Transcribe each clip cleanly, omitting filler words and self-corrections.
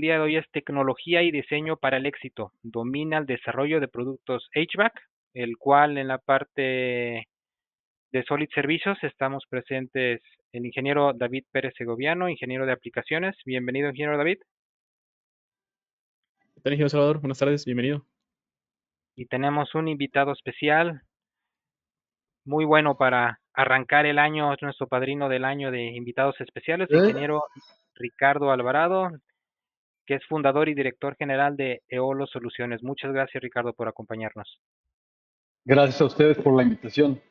día de hoy es tecnología y diseño para el éxito. Domina el desarrollo de productos HVAC, el cual en la parte de Solid Servicios estamos presentes el ingeniero David Pérez Segoviano, ingeniero de aplicaciones. Bienvenido, ingeniero David. ¿Qué tal, ingeniero Salvador? Buenas tardes, bienvenido. Y tenemos un invitado especial, muy bueno para arrancar el año, es nuestro padrino del año de invitados especiales, ¿Eh? ingeniero Ricardo Alvarado, que es fundador y director general de Eolo Soluciones. Muchas gracias, Ricardo, por acompañarnos. Gracias a ustedes por la invitación.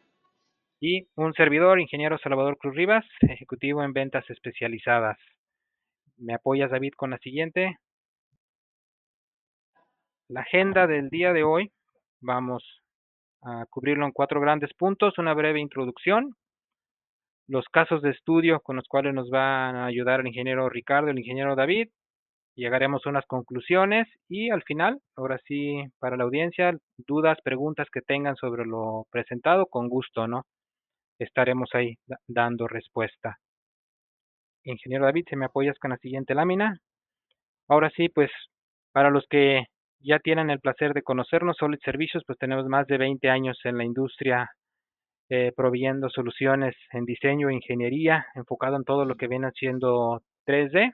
Y un servidor, ingeniero Salvador Cruz Rivas, ejecutivo en ventas especializadas. ¿Me apoyas, David, con la siguiente? La agenda del día de hoy, vamos a cubrirlo en 4 grandes puntos, una breve introducción, los casos de estudio con los cuales nos van a ayudar el ingeniero Ricardo, el ingeniero David, llegaremos a unas conclusiones y al final, ahora sí, para la audiencia, dudas, preguntas que tengan sobre lo presentado, con gusto, ¿no? Estaremos ahí dando respuesta. Ingeniero David, si me apoyas con la siguiente lámina. Ahora sí, pues para los que ya tienen el placer de conocernos, Solid Servicios, pues tenemos más de 20 años en la industria proveyendo soluciones en diseño e ingeniería, enfocado en todo lo que viene siendo 3D.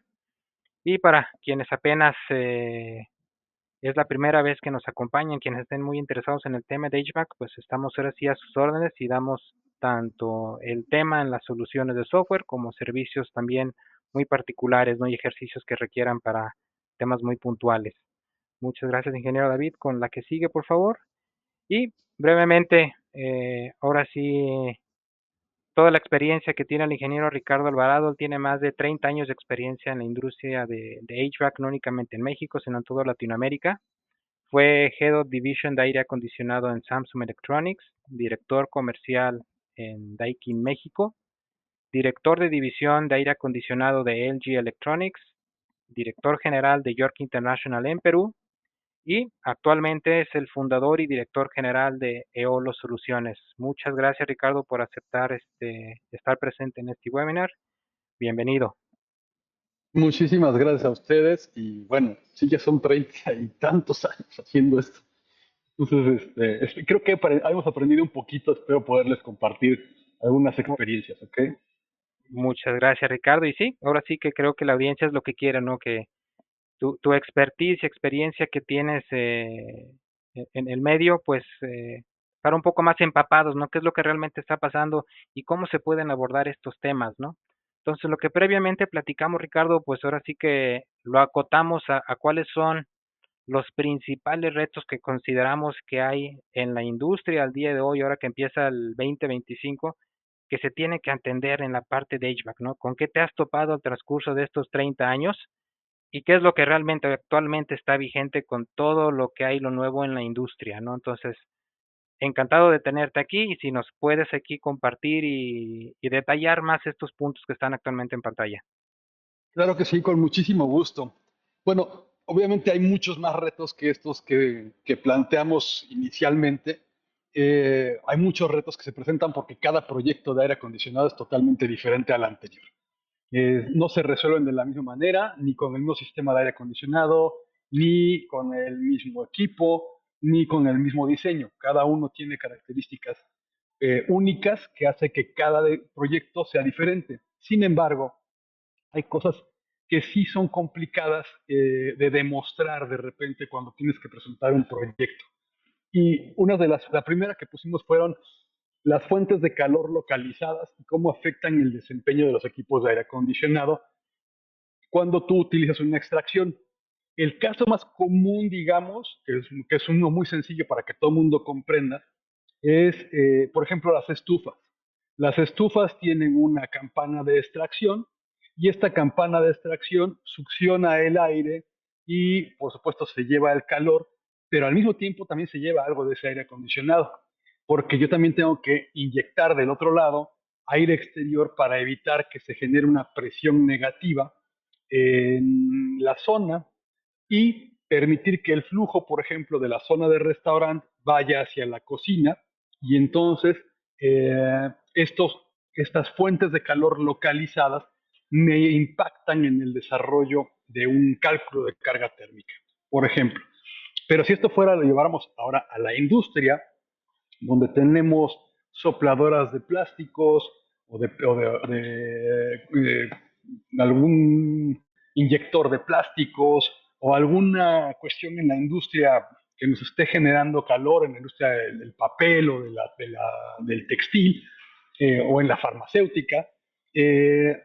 Y para quienes apenas es la primera vez que nos acompañan, quienes estén muy interesados en el tema de HVAC, pues estamos ahora sí a sus órdenes y damos tanto el tema en las soluciones de software como servicios también muy particulares, ¿no? Y ejercicios que requieran para temas muy puntuales. Muchas gracias, ingeniero David. Con la que sigue, por favor. Y brevemente, ahora sí, toda la experiencia que tiene el ingeniero Ricardo Alvarado, él tiene más de 30 años de experiencia en la industria de HVAC, no únicamente en México, sino en toda Latinoamérica. Fue Head of Division de Aire Acondicionado en Samsung Electronics, director comercial en Daikin México, director de división de aire acondicionado de LG Electronics, director general de York International en Perú y actualmente es el fundador y director general de Eolo Soluciones. Muchas gracias, Ricardo, por aceptar estar presente en este webinar. Bienvenido. Muchísimas gracias a ustedes y bueno, sí ya son 30 y tantos años haciendo esto. Entonces, creo que hemos aprendido un poquito, espero poderles compartir algunas experiencias, ¿ok? Muchas gracias, Ricardo. Y sí, ahora sí que creo que la audiencia es lo que quiere, ¿no? Que tu expertise y experiencia que tienes en el medio, pues estar un poco más empapados, ¿no? ¿Qué es lo que realmente está pasando y cómo se pueden abordar estos temas, ¿no? Entonces, lo que previamente platicamos, Ricardo, pues ahora sí que lo acotamos a cuáles son los principales retos que consideramos que hay en la industria al día de hoy, ahora que empieza el 2025, que se tiene que atender en la parte de HVAC, ¿no? ¿Con qué te has topado al transcurso de estos 30 años? ¿Y qué es lo que realmente actualmente está vigente con todo lo que hay lo nuevo en la industria, ¿no? Entonces, encantado de tenerte aquí y si nos puedes aquí compartir y detallar más estos puntos que están actualmente en pantalla. Claro que sí, con muchísimo gusto. Bueno, obviamente hay muchos más retos que estos que planteamos inicialmente. Hay muchos retos que se presentan porque cada proyecto de aire acondicionado es totalmente diferente al anterior. No se resuelven de la misma manera, ni con el mismo sistema de aire acondicionado, ni con el mismo equipo, ni con el mismo diseño. Cada uno tiene características únicas que hace que cada proyecto sea diferente. Sin embargo, hay cosas que sí son complicadas de demostrar de repente cuando tienes que presentar un proyecto. Y la primera que pusimos fueron las fuentes de calor localizadas y cómo afectan el desempeño de los equipos de aire acondicionado cuando tú utilizas una extracción. El caso más común, digamos, que es uno muy sencillo para que todo el mundo comprenda, es, por ejemplo, las estufas. Las estufas tienen una campana de extracción y esta campana de extracción succiona el aire y, por supuesto, se lleva el calor, pero al mismo tiempo también se lleva algo de ese aire acondicionado, porque yo también tengo que inyectar del otro lado aire exterior para evitar que se genere una presión negativa en la zona y permitir que el flujo, por ejemplo, de la zona de restaurante vaya hacia la cocina y entonces estas fuentes de calor localizadas me impactan en el desarrollo de un cálculo de carga térmica, por ejemplo. Pero si esto fuera, lo lleváramos ahora a la industria, donde tenemos sopladoras de plásticos o de algún inyector de plásticos o alguna cuestión en la industria que nos esté generando calor, en la industria del papel o del textil o en la farmacéutica. eh,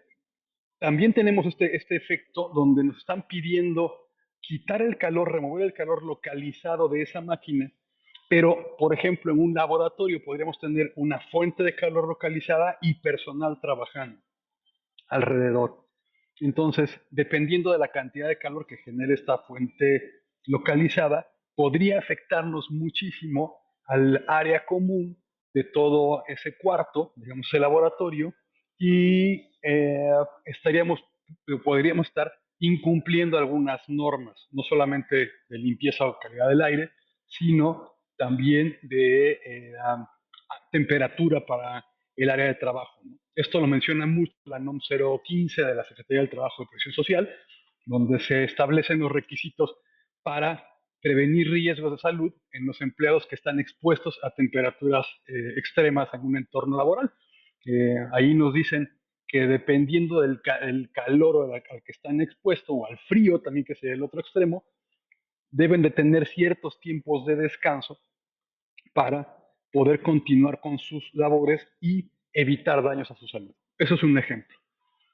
También tenemos este efecto donde nos están pidiendo quitar el calor, remover el calor localizado de esa máquina, pero, por ejemplo, en un laboratorio podríamos tener una fuente de calor localizada y personal trabajando alrededor. Entonces, dependiendo de la cantidad de calor que genere esta fuente localizada, podría afectarnos muchísimo al área común de todo ese cuarto, digamos el laboratorio, y podríamos estar incumpliendo algunas normas, no solamente de limpieza o calidad del aire, sino también de temperatura para el área de trabajo, ¿no? Esto lo menciona mucho la NOM 015 de la Secretaría del Trabajo y Previsión Social, donde se establecen los requisitos para prevenir riesgos de salud en los empleados que están expuestos a temperaturas extremas en un entorno laboral. Ahí nos dicen que dependiendo del calor al que están expuestos o al frío también que sea el otro extremo, deben de tener ciertos tiempos de descanso para poder continuar con sus labores y evitar daños a su salud. Eso es un ejemplo.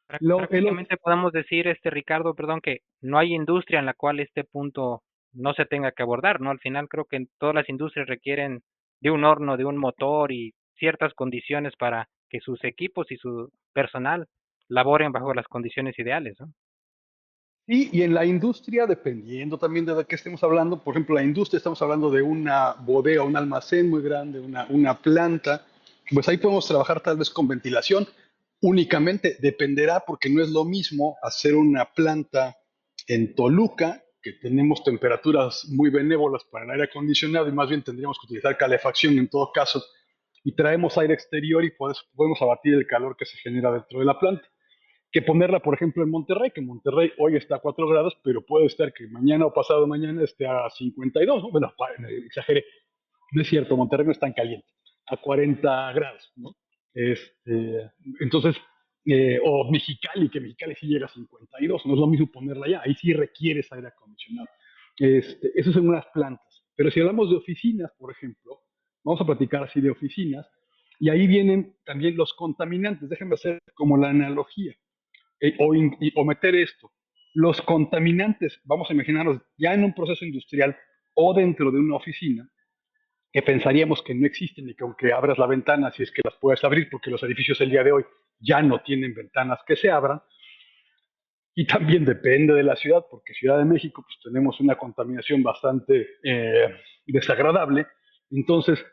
Prácticamente podemos decir, Ricardo, perdón, que no hay industria en la cual este punto no se tenga que abordar, ¿no? Al final creo que todas las industrias requieren de un horno, de un motor y ciertas condiciones para que sus equipos y su personal laboren bajo las condiciones ideales, ¿no? Y en la industria, dependiendo también de qué estemos hablando, por ejemplo, la industria, estamos hablando de una bodega, un almacén muy grande, una planta, pues ahí podemos trabajar tal vez con ventilación. Únicamente dependerá porque no es lo mismo hacer una planta en Toluca, que tenemos temperaturas muy benévolas para el aire acondicionado y más bien tendríamos que utilizar calefacción en todo caso, y traemos aire exterior y podemos abatir el calor que se genera dentro de la planta, que ponerla, por ejemplo, en Monterrey, que Monterrey hoy está a 4 grados, pero puede estar que mañana o pasado mañana esté a 52, ¿no? Bueno, exageré, no es cierto, Monterrey no es tan caliente, a 40 grados, ¿no? Entonces, o Mexicali, que Mexicali sí llega a 52, no es lo mismo ponerla allá, ahí sí requieres aire acondicionado. Eso es en unas plantas. Pero si hablamos de oficinas, por ejemplo, vamos a platicar así de oficinas, y ahí vienen también los contaminantes. Déjenme hacer como la analogía o meter esto. Los contaminantes, vamos a imaginarnos ya en un proceso industrial o dentro de una oficina, que pensaríamos que no existen y que aunque abras la ventana, si es que las puedes abrir, porque los edificios el día de hoy ya no tienen ventanas que se abran, y también depende de la ciudad, porque Ciudad de México pues tenemos una contaminación bastante desagradable. Entonces,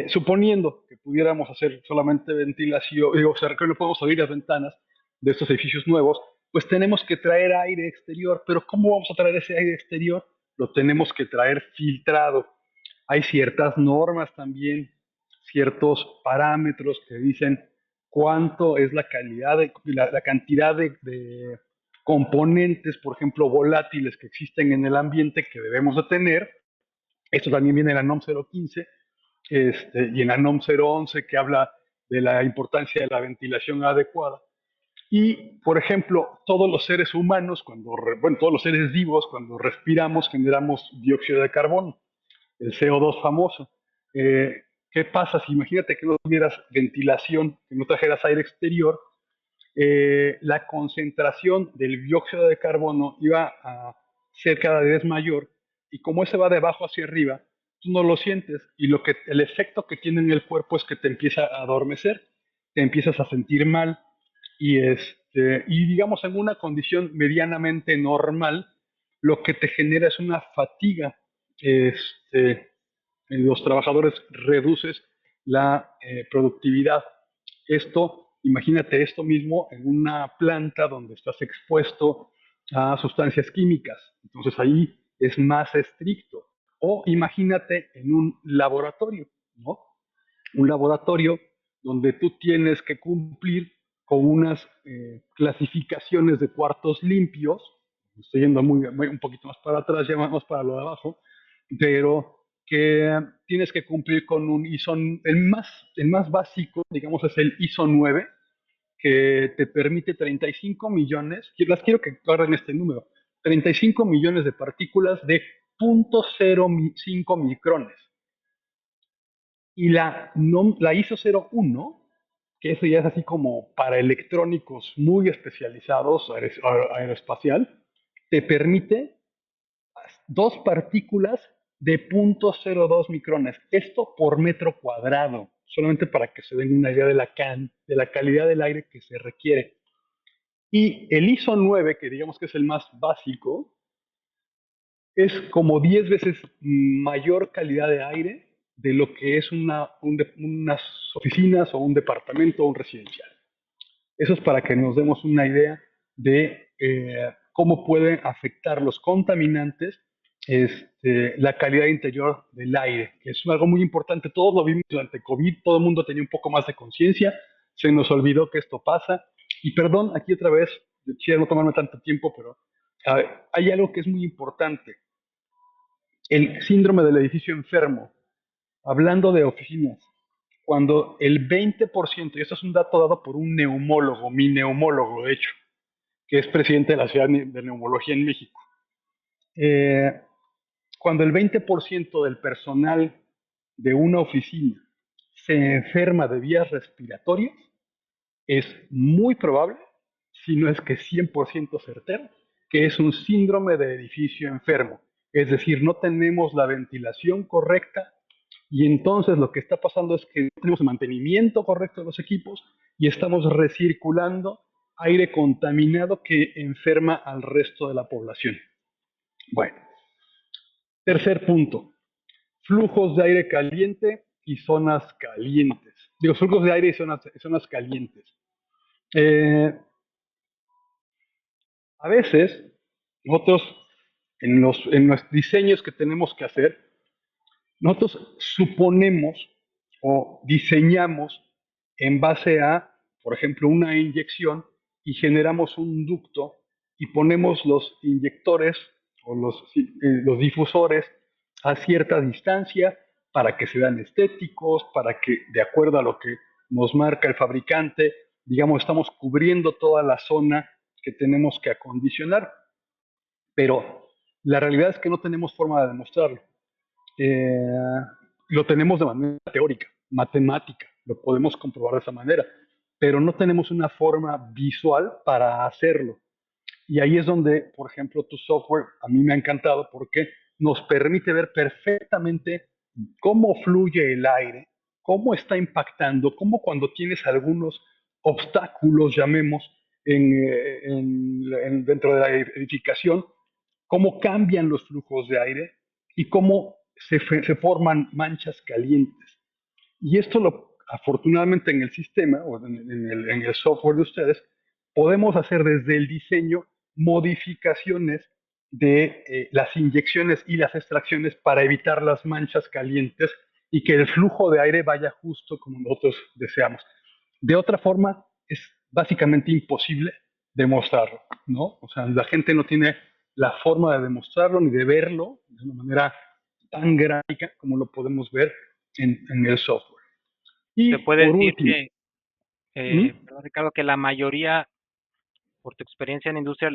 suponiendo que pudiéramos hacer solamente ventilación, o sea, que no podemos abrir las ventanas de estos edificios nuevos, pues tenemos que traer aire exterior. Pero ¿cómo vamos a traer ese aire exterior? Lo tenemos que traer filtrado. Hay ciertas normas también, ciertos parámetros que dicen cuánto es la calidad, la cantidad de componentes, por ejemplo, volátiles que existen en el ambiente que debemos de tener. Esto también viene en la NOM 015 y en la NOM 011 que habla de la importancia de la ventilación adecuada. Y, por ejemplo, todos los seres humanos, todos los seres vivos, cuando respiramos, generamos dióxido de carbono, el CO2 famoso. ¿Qué pasa si imagínate que no tuvieras ventilación, que no trajeras aire exterior? La concentración del dióxido de carbono iba a ser cada vez mayor y como ese va de abajo hacia arriba, tú no lo sientes y el efecto que tiene en el cuerpo es que te empieza a adormecer, te empiezas a sentir mal y digamos en una condición medianamente normal, lo que te genera es una fatiga. En los trabajadores reduces la productividad. Imagínate esto mismo en una planta donde estás expuesto a sustancias químicas. Entonces ahí es más estricto. O imagínate en un laboratorio, ¿no? Un laboratorio donde tú tienes que cumplir con unas clasificaciones de cuartos limpios, estoy yendo un poquito más para atrás, ya más para lo de abajo, pero que tienes que cumplir con un ISO, el más básico, digamos, es el ISO 9, que te permite 35 millones, las quiero que guarden este número, 35 millones de partículas de 0.05 micrones. Y la ISO 01, que eso ya es así como para electrónicos muy especializados, aeroespacial, te permite dos partículas de 0.02 micrones. Esto por metro cuadrado, solamente para que se den una idea de la calidad del aire que se requiere. Y el ISO 9, que digamos que es el más básico, es como 10 veces mayor calidad de aire de lo que es unas oficinas o un departamento o un residencial. Eso es para que nos demos una idea de cómo pueden afectar los contaminantes la calidad interior del aire, que es algo muy importante. Todos lo vimos durante COVID, todo el mundo tenía un poco más de conciencia, se nos olvidó que esto pasa. Y perdón, aquí otra vez, quiero no tomarme tanto tiempo, pero hay algo que es muy importante. El síndrome del edificio enfermo, hablando de oficinas, cuando el 20%, y esto es un dato dado por un neumólogo, mi neumólogo de hecho, que es presidente de la Ciudad de Neumología en México, eh, cuando el 20% del personal de una oficina se enferma de vías respiratorias, es muy probable, si no es que 100% certero, que es un síndrome de edificio enfermo. Es decir, no tenemos la ventilación correcta y entonces lo que está pasando es que no tenemos el mantenimiento correcto de los equipos y estamos recirculando aire contaminado que enferma al resto de la población. Bueno, tercer punto, flujos de aire caliente y zonas calientes. Digo, flujos de aire y zonas calientes. A veces, nosotros, en los diseños que tenemos que hacer, nosotros suponemos o diseñamos en base a, por ejemplo, una inyección y generamos un ducto y ponemos los inyectores o los difusores a cierta distancia para que se vean estéticos, para que, de acuerdo a lo que nos marca el fabricante, digamos, estamos cubriendo toda la zona que tenemos que acondicionar, pero la realidad es que no tenemos forma de demostrarlo. Eh, lo tenemos de manera teórica, matemática, lo podemos comprobar de esa manera, pero no tenemos una forma visual para hacerlo. Y ahí es donde, por ejemplo, tu software a mí me ha encantado porque nos permite ver perfectamente cómo fluye el aire, cómo está impactando, cómo cuando tienes algunos obstáculos, llamemos, dentro de la edificación, cómo cambian los flujos de aire y cómo se forman manchas calientes. Y esto afortunadamente en el sistema o en el software de ustedes, podemos hacer desde el diseño modificaciones de las inyecciones y las extracciones para evitar las manchas calientes y que el flujo de aire vaya justo como nosotros deseamos. De otra forma, es básicamente imposible demostrarlo, ¿no? O sea, la gente no tiene la forma de demostrarlo ni de verlo de una manera tan gráfica como lo podemos ver en el software. Y Se puede por decir último, que, ¿mm? perdón, Ricardo, que la mayoría, por tu experiencia en la industria,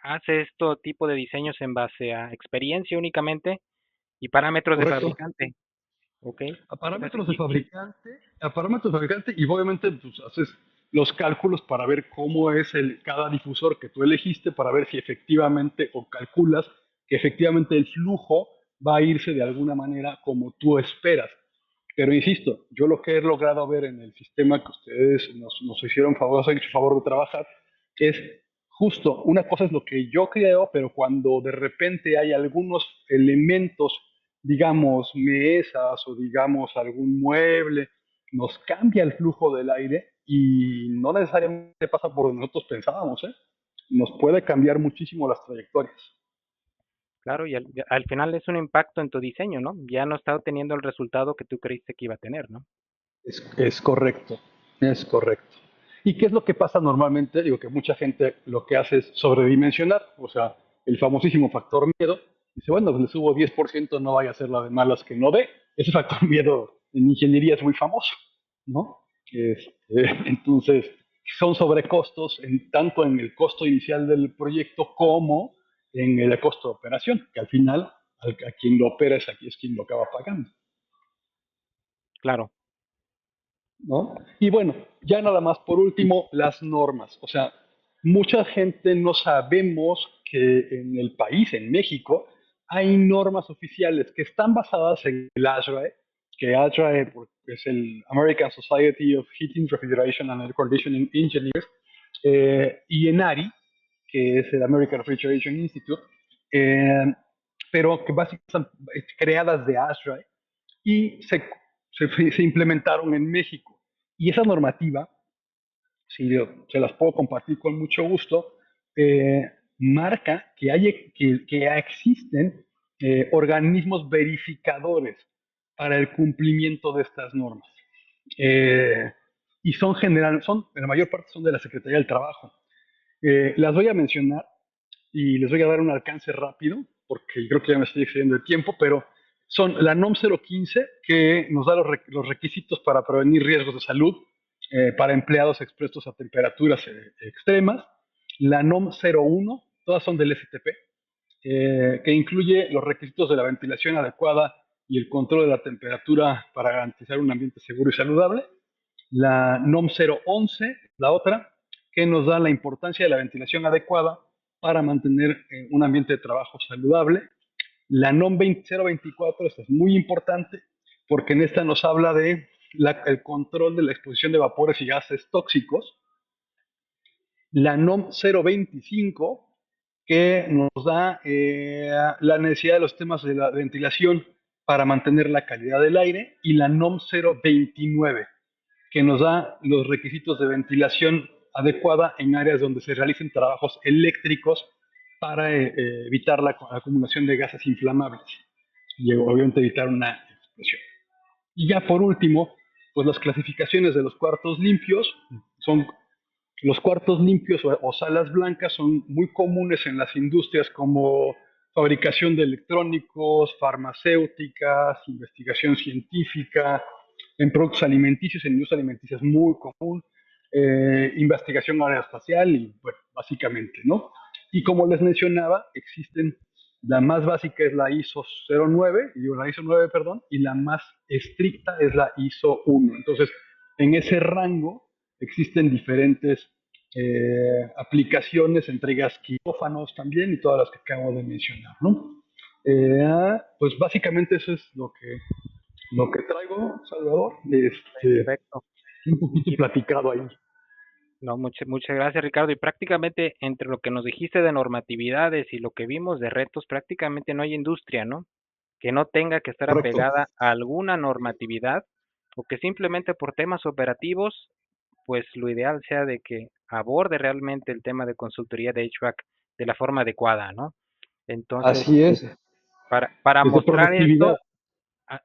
hace este tipo de diseños en base a experiencia únicamente y parámetros de Correcto. fabricante. ¿Ok? A Entonces, parámetros de fabricante, y obviamente pues, haces los cálculos para ver cómo es cada difusor que tú elegiste, para ver si efectivamente, o calculas que efectivamente el flujo va a irse de alguna manera como tú esperas. Pero insisto, yo lo que he logrado ver en el sistema que ustedes nos hicieron favor, nos han hecho favor de trabajar, es justo, una cosa es lo que yo creo, pero cuando de repente hay algunos elementos, digamos mesas o digamos algún mueble, nos cambia el flujo del aire y no necesariamente pasa por donde nosotros pensábamos, ¿eh? Nos puede cambiar muchísimo las trayectorias. claro, y al final es un impacto en tu diseño, ¿no? Ya no está obteniendo el resultado que tú creíste que iba a tener, ¿no? Es correcto, es correcto. ¿Y qué es lo que pasa normalmente? Digo que mucha gente lo que hace es sobredimensionar, o sea, el famosísimo factor miedo. Dice, bueno, pues le subo 10%, no vaya a ser la de malas que no dé. Ese factor miedo en ingeniería es muy famoso, ¿no? Entonces, son sobrecostos tanto en el costo inicial del proyecto como en el costo de operación, que al final a quien lo opera es quien lo acaba pagando. Claro, ¿No? Y bueno, ya nada más por último, las normas. O sea, mucha gente no sabemos que en el país, en México, hay normas oficiales que están basadas en el ASHRAE, que ASHRAE es el American Society of Heating, Refrigeration and Air Conditioning Engineers, y ENARI, que es el American Refrigeration Institute, eh, pero que básicamente están creadas de ASHRAE y se implementaron en México. Y esa normativa, si se las puedo compartir con mucho gusto, marca que existen organismos verificadores para el cumplimiento de estas normas. Eh, y en la mayor parte son de la Secretaría del Trabajo. Las voy a mencionar y les voy a dar un alcance rápido, porque creo que ya me estoy excediendo de tiempo, pero son la NOM 015, que nos da los requisitos para prevenir riesgos de salud para empleados expuestos a temperaturas extremas, la NOM 01, todas son del STP, que incluye los requisitos de la ventilación adecuada y el control de la temperatura para garantizar un ambiente seguro y saludable, la NOM 011, la otra, que nos da la importancia de la ventilación adecuada para mantener un ambiente de trabajo saludable. La NOM 024, esta es muy importante porque en esta nos habla de el control de la exposición de vapores y gases tóxicos. La NOM 025, que nos da la necesidad de los temas de la ventilación para mantener la calidad del aire. Y la NOM 029, que nos da los requisitos de ventilación adecuada en áreas donde se realicen trabajos eléctricos para evitar la acumulación de gases inflamables y obviamente evitar una explosión. Y ya por último, pues las clasificaciones de los cuartos limpios son los cuartos limpios o salas blancas son muy comunes en las industrias como fabricación de electrónicos, farmacéuticas, investigación científica, en productos alimenticios, en industria alimenticia es muy común, investigación aeroespacial y bueno, básicamente, ¿no? Y como les mencionaba, existen, la más básica es la ISO 09, digo la ISO 9, perdón, y la más estricta es la ISO 1. Entonces, en ese rango existen diferentes aplicaciones, entregas quirófanos también y todas las que acabo de mencionar, ¿no? Pues básicamente eso es lo que traigo, Salvador. perfecto. Un poquito Y platicado ahí. no, muchas gracias, Ricardo. Y prácticamente entre lo que nos dijiste de normatividades y lo que vimos de retos, prácticamente no hay industria, ¿no? Que no tenga que estar Correcto. apegada a alguna normatividad o que simplemente por temas operativos, pues lo ideal sea de que aborde realmente el tema de consultoría de HVAC de la forma adecuada, ¿no? Entonces, Así es. para Es de mostrar productividad. esto,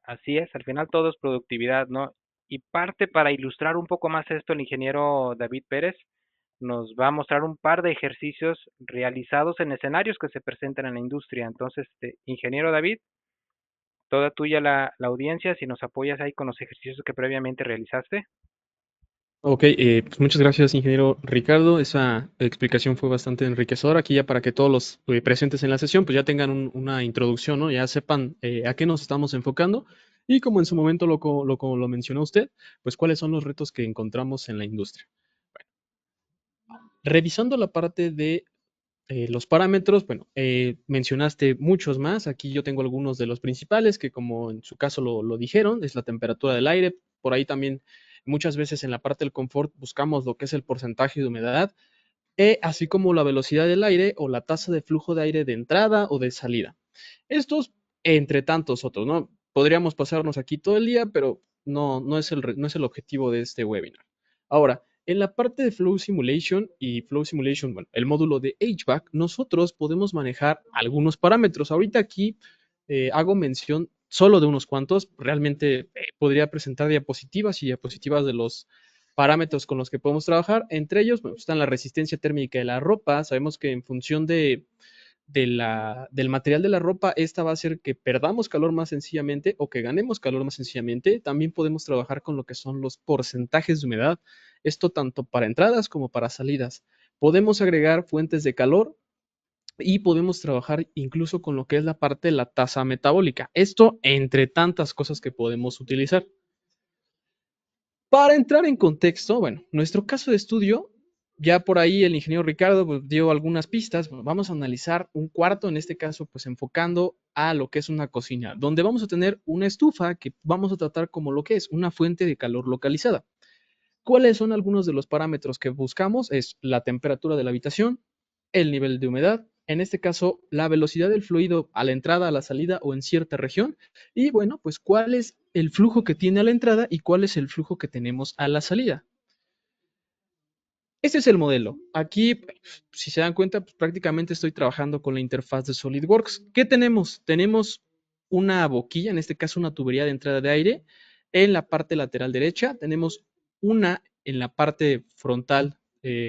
así es, al final todo es productividad, ¿no? Y parte para ilustrar un poco más esto, el ingeniero David Pérez nos va a mostrar un par de ejercicios realizados en escenarios que se presentan en la industria. Entonces, ingeniero David, toda tuya la audiencia, si nos apoyas ahí con los ejercicios que previamente realizaste. Ok, pues muchas gracias, ingeniero Ricardo. Esa explicación fue bastante enriquecedora. Aquí ya para que todos los presentes en la sesión pues ya tengan una introducción, ¿no? Ya sepan a qué nos estamos enfocando y como en su momento lo mencionó usted, pues cuáles son los retos que encontramos en la industria. Revisando la parte de los parámetros, bueno, mencionaste muchos más. Aquí yo tengo algunos de los principales que como en su caso lo dijeron, es la temperatura del aire. Por ahí también muchas veces en la parte del confort buscamos lo que es el porcentaje de humedad, así como la velocidad del aire o la tasa de flujo de aire de entrada o de salida. Estos, entre tantos otros, ¿no? Podríamos pasarnos aquí todo el día, pero no es el objetivo de este webinar. Ahora, en la parte de Flow Simulation, bueno, el módulo de HVAC, nosotros podemos manejar algunos parámetros. Ahorita aquí hago mención solo de unos cuantos. Realmente podría presentar diapositivas y diapositivas parámetros con los que podemos trabajar. Entre ellos, bueno, están la resistencia térmica de la ropa. Sabemos que en función del material de la ropa, esta va a hacer que perdamos calor más sencillamente o que ganemos calor más sencillamente. También podemos trabajar con lo que son los porcentajes de humedad, esto tanto para entradas como para salidas. Podemos agregar fuentes de calor y podemos trabajar incluso con lo que es la parte de la tasa metabólica. Esto entre tantas cosas que podemos utilizar. Para entrar en contexto, bueno, nuestro caso de estudio, ya por ahí el ingeniero Ricardo pues, dio algunas pistas. Bueno, vamos a analizar un cuarto, en este caso, pues enfocando a lo que es una cocina, donde vamos a tener una estufa que vamos a tratar como lo que es una fuente de calor localizada. ¿Cuáles son algunos de los parámetros que buscamos? Es la temperatura de la habitación, el nivel de humedad, en este caso la velocidad del fluido a la entrada, a la salida o en cierta región. Y bueno, pues cuál es el flujo que tiene a la entrada y cuál es el flujo que tenemos a la salida. Este es el modelo. Aquí, si se dan cuenta, pues prácticamente estoy trabajando con la interfaz de SolidWorks. ¿Qué tenemos? Tenemos una boquilla, en este caso una tubería de entrada de aire, en la parte lateral derecha. Tenemos una en la parte frontal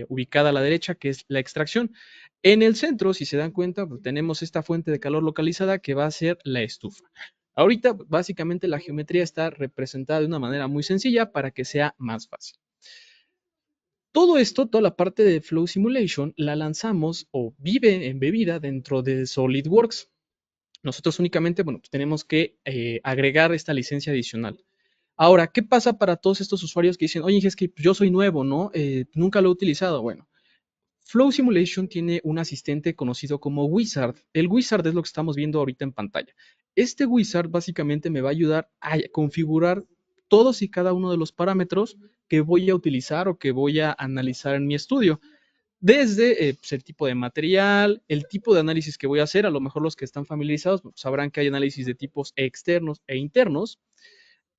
ubicada a la derecha, que es la extracción. En el centro, si se dan cuenta, pues tenemos esta fuente de calor localizada que va a ser la estufa. Ahorita, básicamente, la geometría está representada de una manera muy sencilla para que sea más fácil. Todo esto, toda la parte de Flow Simulation, la lanzamos o vive embebida dentro de SolidWorks. Nosotros únicamente, bueno, pues tenemos que agregar esta licencia adicional. Ahora, ¿qué pasa para todos estos usuarios que dicen, oye, es que yo soy nuevo, ¿no? Nunca lo he utilizado. Bueno, Flow Simulation tiene un asistente conocido como Wizard. El Wizard es lo que estamos viendo ahorita en pantalla. Este Wizard básicamente me va a ayudar a configurar todos y cada uno de los parámetros que voy a utilizar o que voy a analizar en mi estudio. Desde pues, el tipo de material, el tipo de análisis que voy a hacer, a lo mejor los que están familiarizados sabrán que hay análisis de tipos externos e internos,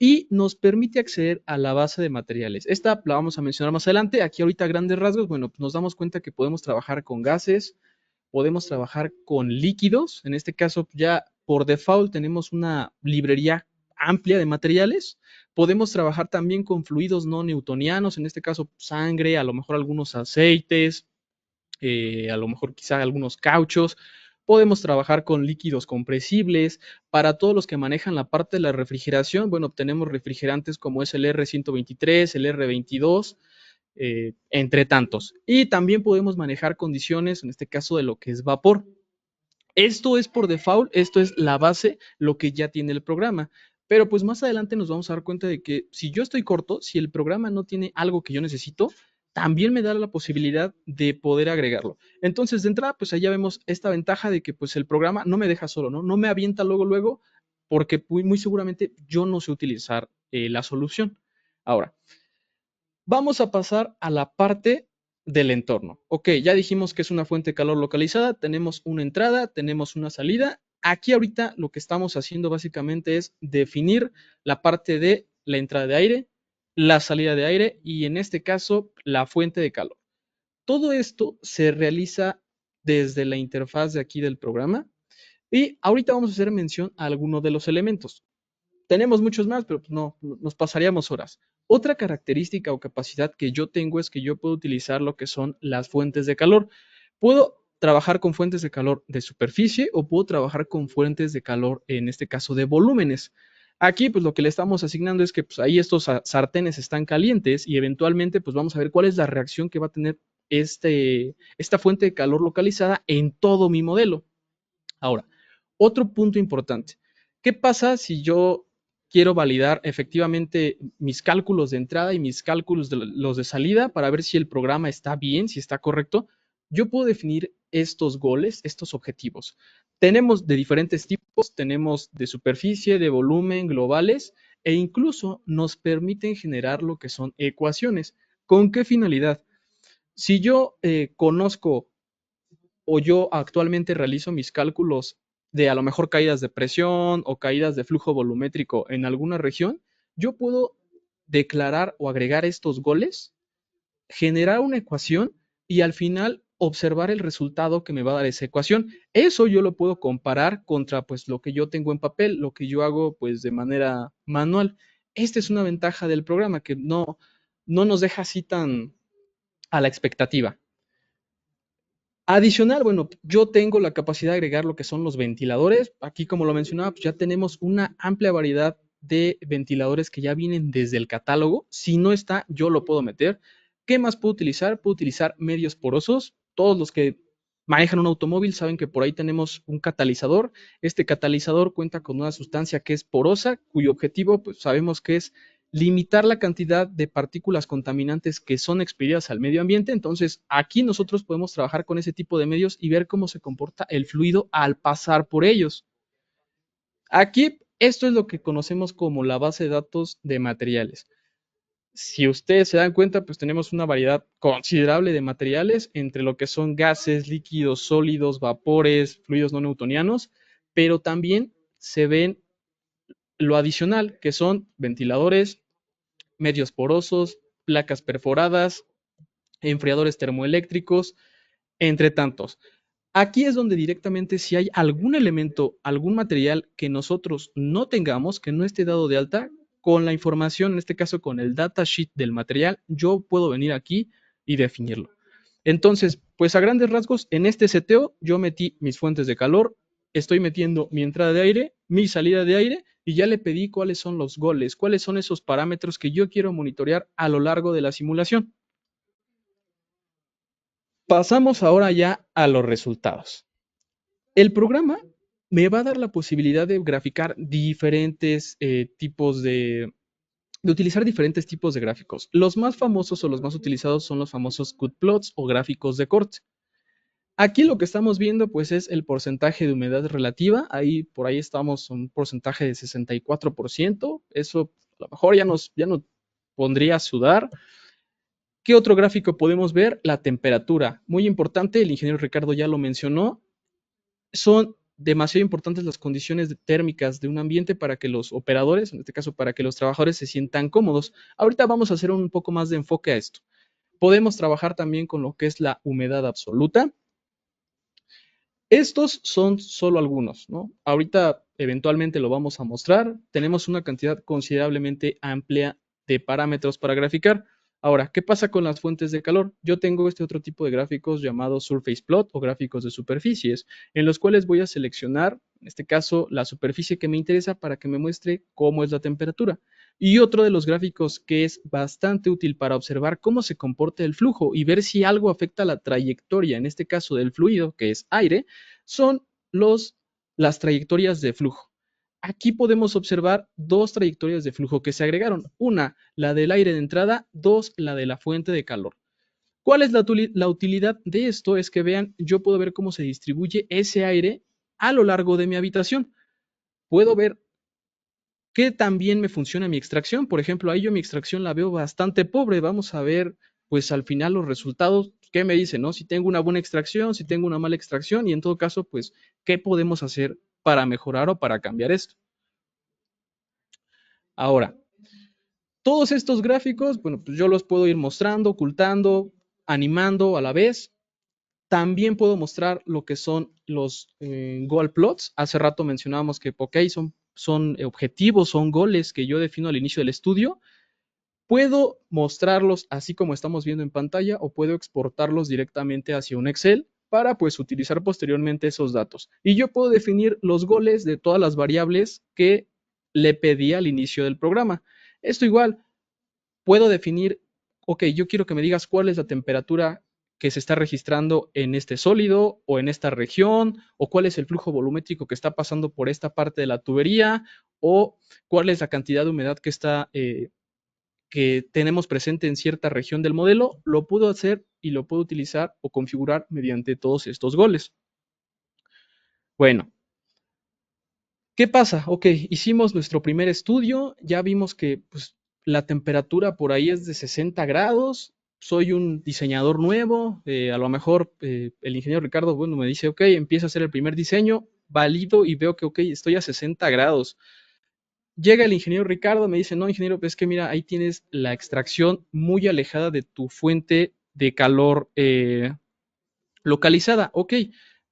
y nos permite acceder a la base de materiales. Esta la vamos a mencionar más adelante. Aquí ahorita a grandes rasgos, bueno, pues nos damos cuenta que podemos trabajar con gases, podemos trabajar con líquidos. En este caso, ya por default tenemos una librería amplia de materiales. Podemos trabajar también con fluidos no newtonianos, en este caso sangre, a lo mejor algunos aceites, a lo mejor quizá algunos cauchos. Podemos trabajar con líquidos compresibles. Para todos los que manejan la parte de la refrigeración, bueno, tenemos refrigerantes como es el R123, el R22, entre tantos. Y también podemos manejar condiciones, en este caso de lo que es vapor. Esto es por default, esto es la base, lo que ya tiene el programa. Pero pues más adelante nos vamos a dar cuenta de que si yo estoy corto, si el programa no tiene algo que yo necesito, también me da la posibilidad de poder agregarlo. Entonces, de entrada, pues allá vemos esta ventaja de que pues el programa no me deja solo, ¿no? No me avienta luego, porque muy seguramente yo no sé utilizar la solución. Ahora, vamos a pasar a la parte del entorno. Ok, ya dijimos que es una fuente de calor localizada, tenemos una entrada, tenemos una salida. Aquí ahorita lo que estamos haciendo básicamente es definir la parte de la entrada de aire, la salida de aire y en este caso la fuente de calor. Todo esto se realiza desde la interfaz de aquí del programa y ahorita vamos a hacer mención a algunos de los elementos. Tenemos muchos más, pero no, nos pasaríamos horas. Otra característica o capacidad que yo tengo es que yo puedo utilizar lo que son las fuentes de calor. Puedo trabajar con fuentes de calor de superficie o puedo trabajar con fuentes de calor, en este caso, de volúmenes. Aquí, pues lo que le estamos asignando es que pues, ahí estos sartenes están calientes y eventualmente, pues vamos a ver cuál es la reacción que va a tener esta fuente de calor localizada en todo mi modelo. Ahora, otro punto importante. ¿Qué pasa si yo quiero validar efectivamente mis cálculos de entrada y mis cálculos de los de salida para ver si el programa está bien, si está correcto? Yo puedo definir estos goles, estos objetivos. Tenemos de diferentes tipos, tenemos de superficie, de volumen, globales, e incluso nos permiten generar lo que son ecuaciones. ¿Con qué finalidad? Si yo conozco o yo actualmente realizo mis cálculos de a lo mejor caídas de presión o caídas de flujo volumétrico en alguna región, yo puedo declarar o agregar estos goles, generar una ecuación y al final observar el resultado que me va a dar esa ecuación. Eso yo lo puedo comparar contra pues lo que yo tengo en papel, lo que yo hago pues de manera manual. Esta es una ventaja del programa que no nos deja así tan a la expectativa. Adicional, bueno, yo tengo la capacidad de agregar lo que son los ventiladores. Aquí, como lo mencionaba, pues ya tenemos una amplia variedad de ventiladores que ya vienen desde el catálogo. Si no está, yo lo puedo meter. ¿Qué más puedo utilizar? Puedo utilizar medios porosos. Todos los que manejan un automóvil saben que por ahí tenemos un catalizador. Este catalizador cuenta con una sustancia que es porosa, cuyo objetivo, pues sabemos que es limitar la cantidad de partículas contaminantes que son expelidas al medio ambiente. Entonces, aquí nosotros podemos trabajar con ese tipo de medios y ver cómo se comporta el fluido al pasar por ellos. Aquí, esto es lo que conocemos como la base de datos de materiales. Si ustedes se dan cuenta, pues tenemos una variedad considerable de materiales entre lo que son gases, líquidos, sólidos, vapores, fluidos no newtonianos, pero también se ven lo adicional, que son ventiladores, medios porosos, placas perforadas, enfriadores termoeléctricos, entre tantos. Aquí es donde directamente si hay algún elemento, algún material que nosotros no tengamos, que no esté dado de alta, con la información, en este caso con el datasheet del material, yo puedo venir aquí y definirlo. Entonces, pues a grandes rasgos, en este seteo yo metí mis fuentes de calor, estoy metiendo mi entrada de aire, mi salida de aire y ya le pedí cuáles son los goles, cuáles son esos parámetros que yo quiero monitorear a lo largo de la simulación. Pasamos ahora ya a los resultados. El programa me va a dar la posibilidad de graficar diferentes tipos de utilizar diferentes tipos de gráficos. Los más famosos o los más utilizados son los famosos cut plots o gráficos de corte. Aquí lo que estamos viendo pues es el porcentaje de humedad relativa. Por ahí estamos en un porcentaje de 64%. Eso a lo mejor ya nos pondría a sudar. ¿Qué otro gráfico podemos ver? La temperatura. Muy importante, el ingeniero Ricardo ya lo mencionó. Son demasiado importantes las condiciones térmicas de un ambiente para que los operadores, en este caso para que los trabajadores se sientan cómodos. Ahorita vamos a hacer un poco más de enfoque a esto. Podemos trabajar también con lo que es la humedad absoluta. Estos son solo algunos, ¿no? Ahorita eventualmente lo vamos a mostrar. Tenemos una cantidad considerablemente amplia de parámetros para graficar. Ahora, ¿qué pasa con las fuentes de calor? Yo tengo este otro tipo de gráficos llamados surface plot o gráficos de superficies, en los cuales voy a seleccionar, en este caso, la superficie que me interesa para que me muestre cómo es la temperatura. Y otro de los gráficos que es bastante útil para observar cómo se comporta el flujo y ver si algo afecta la trayectoria, en este caso del fluido, que es aire, son las trayectorias de flujo. Aquí podemos observar dos trayectorias de flujo que se agregaron. Una, la del aire de entrada, dos, la de la fuente de calor. ¿Cuál es la utilidad de esto? Es que vean, yo puedo ver cómo se distribuye ese aire a lo largo de mi habitación. Puedo ver qué también me funciona mi extracción. Por ejemplo, ahí yo mi extracción la veo bastante pobre. Vamos a ver, pues al final los resultados, ¿qué me dicen, no? Si tengo una buena extracción, si tengo una mala extracción y en todo caso, pues, ¿qué podemos hacer para mejorar o para cambiar esto? Ahora, todos estos gráficos, bueno, pues yo los puedo ir mostrando, ocultando, animando a la vez. También puedo mostrar lo que son los goal plots. Hace rato mencionábamos que, ok, son objetivos, son goles que yo defino al inicio del estudio. Puedo mostrarlos así como estamos viendo en pantalla o puedo exportarlos directamente hacia un Excel para pues utilizar posteriormente esos datos. Y yo puedo definir los goles de todas las variables que le pedí al inicio del programa. Esto igual, puedo definir, ok, yo quiero que me digas cuál es la temperatura que se está registrando en este sólido o en esta región, o cuál es el flujo volumétrico que está pasando por esta parte de la tubería, o cuál es la cantidad de humedad que tenemos presente en cierta región del modelo. Lo puedo hacer y lo puedo utilizar o configurar mediante todos estos goles. Bueno, ¿qué pasa? Ok, hicimos nuestro primer estudio, ya vimos que pues, la temperatura por ahí es de 60 grados, soy un diseñador nuevo, a lo mejor el ingeniero Ricardo, bueno, me dice, ok, empieza a hacer el primer diseño, valido y veo que, ok, estoy a 60 grados. Llega el ingeniero Ricardo, me dice, no, ingeniero, pues es que mira, ahí tienes la extracción muy alejada de tu fuente de calor localizada. Ok,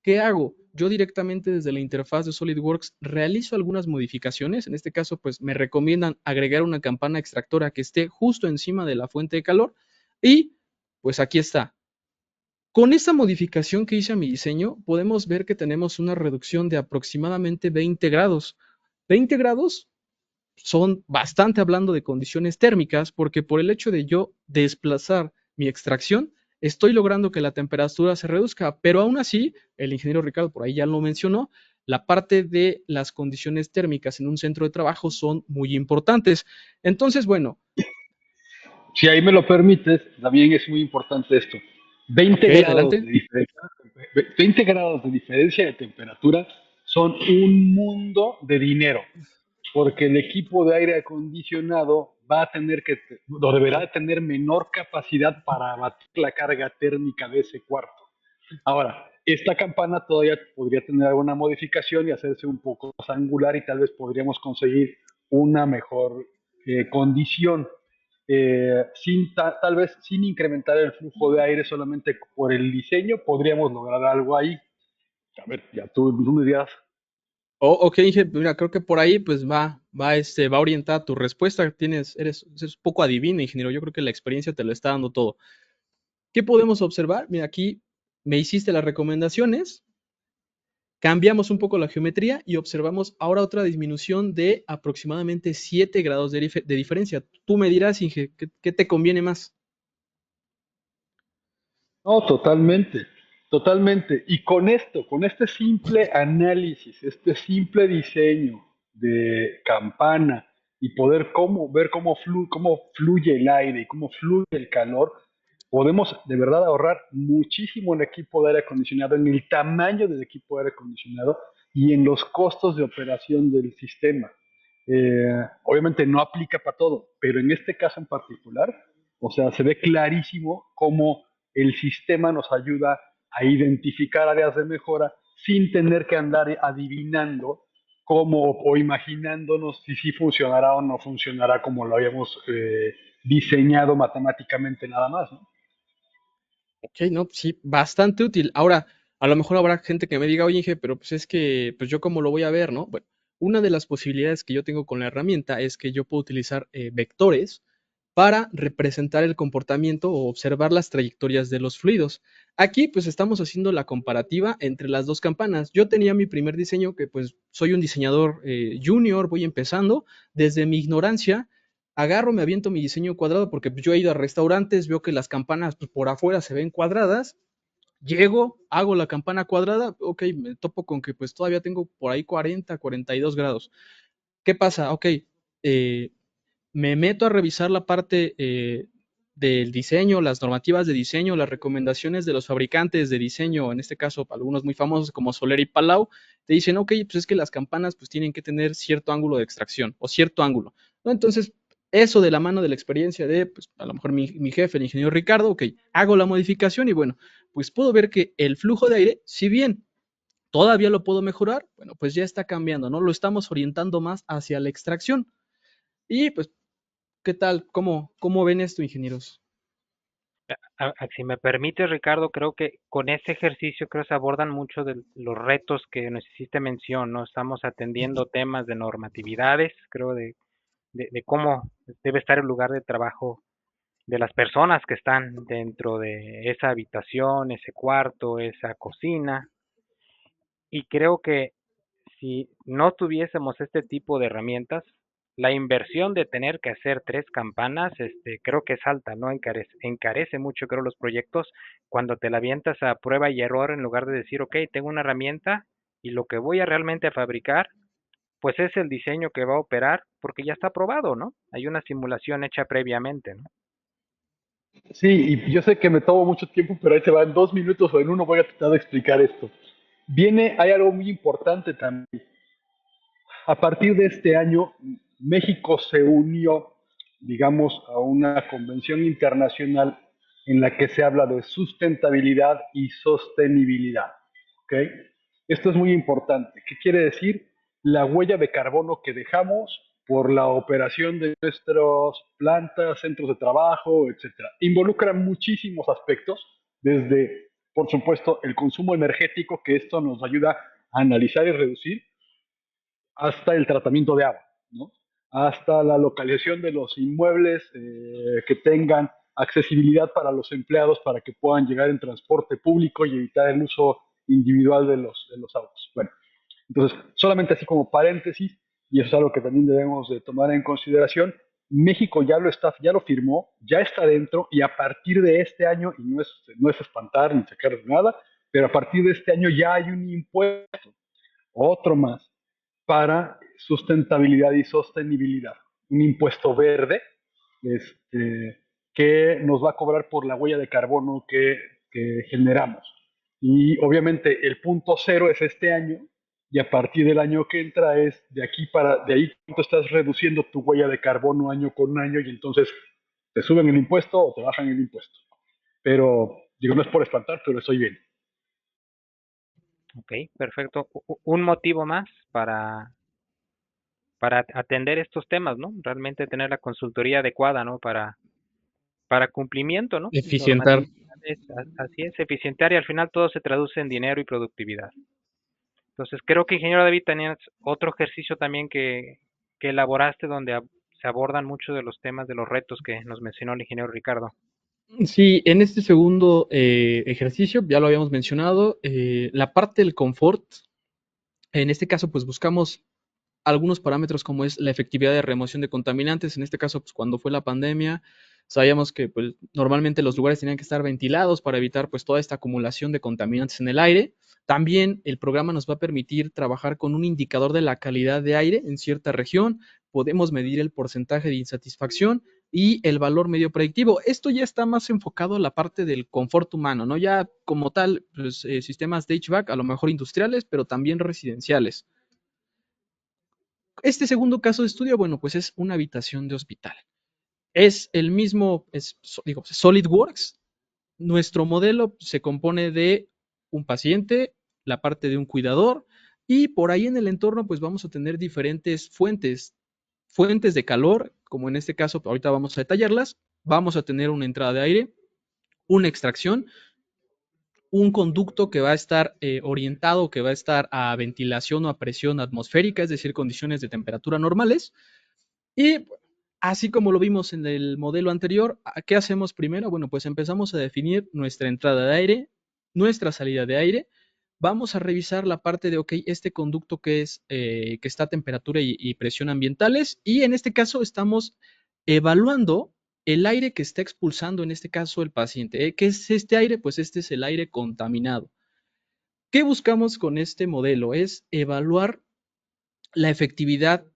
¿qué hago? yo directamente desde la interfaz de SolidWorks realizo algunas modificaciones. En este caso, pues me recomiendan agregar una campana extractora que esté justo encima de la fuente de calor y pues aquí está. Con esta modificación que hice a mi diseño, podemos ver que tenemos una reducción de aproximadamente 20 grados. 20 grados son bastante hablando de condiciones térmicas, porque por el hecho de yo desplazar mi extracción, estoy logrando que la temperatura se reduzca, pero aún así, el ingeniero Ricardo por ahí ya lo mencionó, la parte de las condiciones térmicas en un centro de trabajo son muy importantes. Entonces, bueno, Si ahí me lo permites, también es muy importante esto. ok, 20 grados adelante. de diferencia, 20 grados de diferencia de temperatura son un mundo de dinero, porque el equipo de aire acondicionado va a tener que, o deberá de tener menor capacidad para abatir la carga térmica de ese cuarto. Ahora, esta campana todavía podría tener alguna modificación y hacerse un poco más angular y tal vez podríamos conseguir una mejor condición, tal vez sin incrementar el flujo de aire solamente por el diseño, podríamos lograr algo ahí. A ver, ya tú me dirás. Oh, ok, Inge, mira, creo que por ahí pues va orientada tu respuesta. Eres un poco adivino, ingeniero. Yo creo que la experiencia te lo está dando todo. ¿Qué podemos observar? Mira, aquí me hiciste las recomendaciones, cambiamos un poco la geometría y observamos ahora otra disminución de aproximadamente 7 grados de diferencia. Tú me dirás, Inge, ¿qué te conviene más? No, totalmente, totalmente. Y con esto, con este simple análisis, este simple diseño de campana y poder ver cómo fluye el aire y cómo fluye el calor, podemos de verdad ahorrar muchísimo en el equipo de aire acondicionado, en el tamaño del equipo de aire acondicionado y en los costos de operación del sistema. Obviamente no aplica para todo, pero en este caso en particular, o sea, se ve clarísimo cómo el sistema nos ayuda a identificar áreas de mejora sin tener que andar adivinando cómo o imaginándonos si sí funcionará o no funcionará como lo habíamos diseñado matemáticamente nada más, ¿no? Ok, no, sí, bastante útil. Ahora, a lo mejor habrá gente que me diga, oye, Inge, pero pues es que, pues yo cómo lo voy a ver, ¿no? Bueno, una de las posibilidades que yo tengo con la herramienta es que yo puedo utilizar vectores para representar el comportamiento o observar las trayectorias de los fluidos. Aquí, pues estamos haciendo la comparativa entre las dos campanas. Yo tenía mi primer diseño, que pues soy un diseñador junior, voy empezando, desde mi ignorancia agarro, me aviento mi diseño cuadrado porque yo he ido a restaurantes, veo que las campanas pues, por afuera se ven cuadradas, llego, hago la campana cuadrada, ok, me topo con que pues todavía tengo por ahí 40, 42 grados. ¿Qué pasa? Ok, eh, me meto a revisar la parte del diseño, las normativas de diseño, las recomendaciones de los fabricantes de diseño, en este caso algunos muy famosos como Soler y Palau, te dicen, ok, pues es que las campanas pues tienen que tener cierto ángulo de extracción o cierto ángulo, ¿no? Entonces, eso de la mano de la experiencia de, pues a lo mejor mi jefe, el ingeniero Ricardo, ok, hago la modificación y bueno, pues puedo ver que el flujo de aire, si bien todavía lo puedo mejorar, bueno, pues ya está cambiando, ¿no? Lo estamos orientando más hacia la extracción. Y pues ¿qué tal? ¿Cómo ven esto, ingenieros? Si me permite, Ricardo, creo que con este ejercicio creo se abordan mucho de los retos que nos hiciste mención, ¿no? Estamos atendiendo temas de normatividades, creo de cómo debe estar el lugar de trabajo de las personas que están dentro de esa habitación, ese cuarto, esa cocina. Y creo que si no tuviésemos este tipo de herramientas, la inversión de tener que hacer tres campanas, creo que es alta, ¿no? Encarece mucho, creo, los proyectos cuando te la avientas a prueba y error en lugar de decir, ok, tengo una herramienta y lo que voy a realmente a fabricar, pues es el diseño que va a operar porque ya está probado, ¿no? Hay una simulación hecha previamente, ¿no? Sí, y yo sé que me tomo mucho tiempo, pero ahí se va en 2 minutos o en uno voy a tratar de explicar esto. Hay algo muy importante también. A partir de este año, México se unió, digamos, a una convención internacional en la que se habla de sustentabilidad y sostenibilidad. ¿Ok? Esto es muy importante. ¿Qué quiere decir? La huella de carbono que dejamos por la operación de nuestras plantas, centros de trabajo, etcétera. Involucra muchísimos aspectos, desde, por supuesto, el consumo energético, que esto nos ayuda analizar y reducir, hasta el tratamiento de agua, ¿no? Hasta la localización de los inmuebles que tengan accesibilidad para los empleados para que puedan llegar en transporte público y evitar el uso individual de los autos. Bueno, entonces, solamente así como paréntesis, y eso es algo que también debemos de tomar en consideración, México ya lo firmó, ya está dentro, y a partir de este año, y no es espantar ni sacar de nada, pero a partir de este año ya hay un impuesto, otro más, para sustentabilidad y sostenibilidad. Un impuesto verde que nos va a cobrar por la huella de carbono que generamos. Y obviamente el punto cero es este año, y a partir del año que entra es de ahí cuánto estás reduciendo tu huella de carbono año con año, y entonces te suben el impuesto o te bajan el impuesto. Pero digo, no es por espantar, pero estoy bien. Ok, perfecto. Un motivo más para atender estos temas, ¿no? Realmente tener la consultoría adecuada, ¿no? Para cumplimiento, ¿no? Eficientar. Normatividades, así es, eficientar, y al final todo se traduce en dinero y productividad. Entonces, creo que, ingeniero David, tenías otro ejercicio también que elaboraste donde se abordan muchos de los temas, de los retos que nos mencionó el ingeniero Ricardo. Sí, en este segundo ejercicio, ya lo habíamos mencionado, la parte del confort, en este caso, pues buscamos algunos parámetros como es la efectividad de remoción de contaminantes. En este caso, pues cuando fue la pandemia, sabíamos que pues, normalmente los lugares tenían que estar ventilados para evitar pues toda esta acumulación de contaminantes en el aire. También el programa nos va a permitir trabajar con un indicador de la calidad de aire en cierta región. Podemos medir el porcentaje de insatisfacción y el valor medio predictivo. Esto ya está más enfocado a la parte del confort humano, ¿no? Ya como tal, pues, sistemas de HVAC, a lo mejor industriales, pero también residenciales. Este segundo caso de estudio, bueno, pues es una habitación de hospital. Es el mismo, digo, SolidWorks. Nuestro modelo se compone de un paciente, la parte de un cuidador, y por ahí en el entorno, pues vamos a tener diferentes fuentes de calor, como en este caso, ahorita vamos a detallarlas. Vamos a tener una entrada de aire, una extracción, un conducto que va a estar orientado, que va a estar a ventilación o a presión atmosférica, es decir, condiciones de temperatura normales. Y así como lo vimos en el modelo anterior, ¿qué hacemos primero? Bueno, pues empezamos a definir nuestra entrada de aire, nuestra salida de aire. Vamos a revisar la parte de, ok, este conducto que está a temperatura y presión ambientales, y en este caso estamos evaluando el aire que está expulsando, en este caso, el paciente. ¿Qué es este aire? Pues este es el aire contaminado. ¿Qué buscamos con este modelo? Es evaluar la efectividad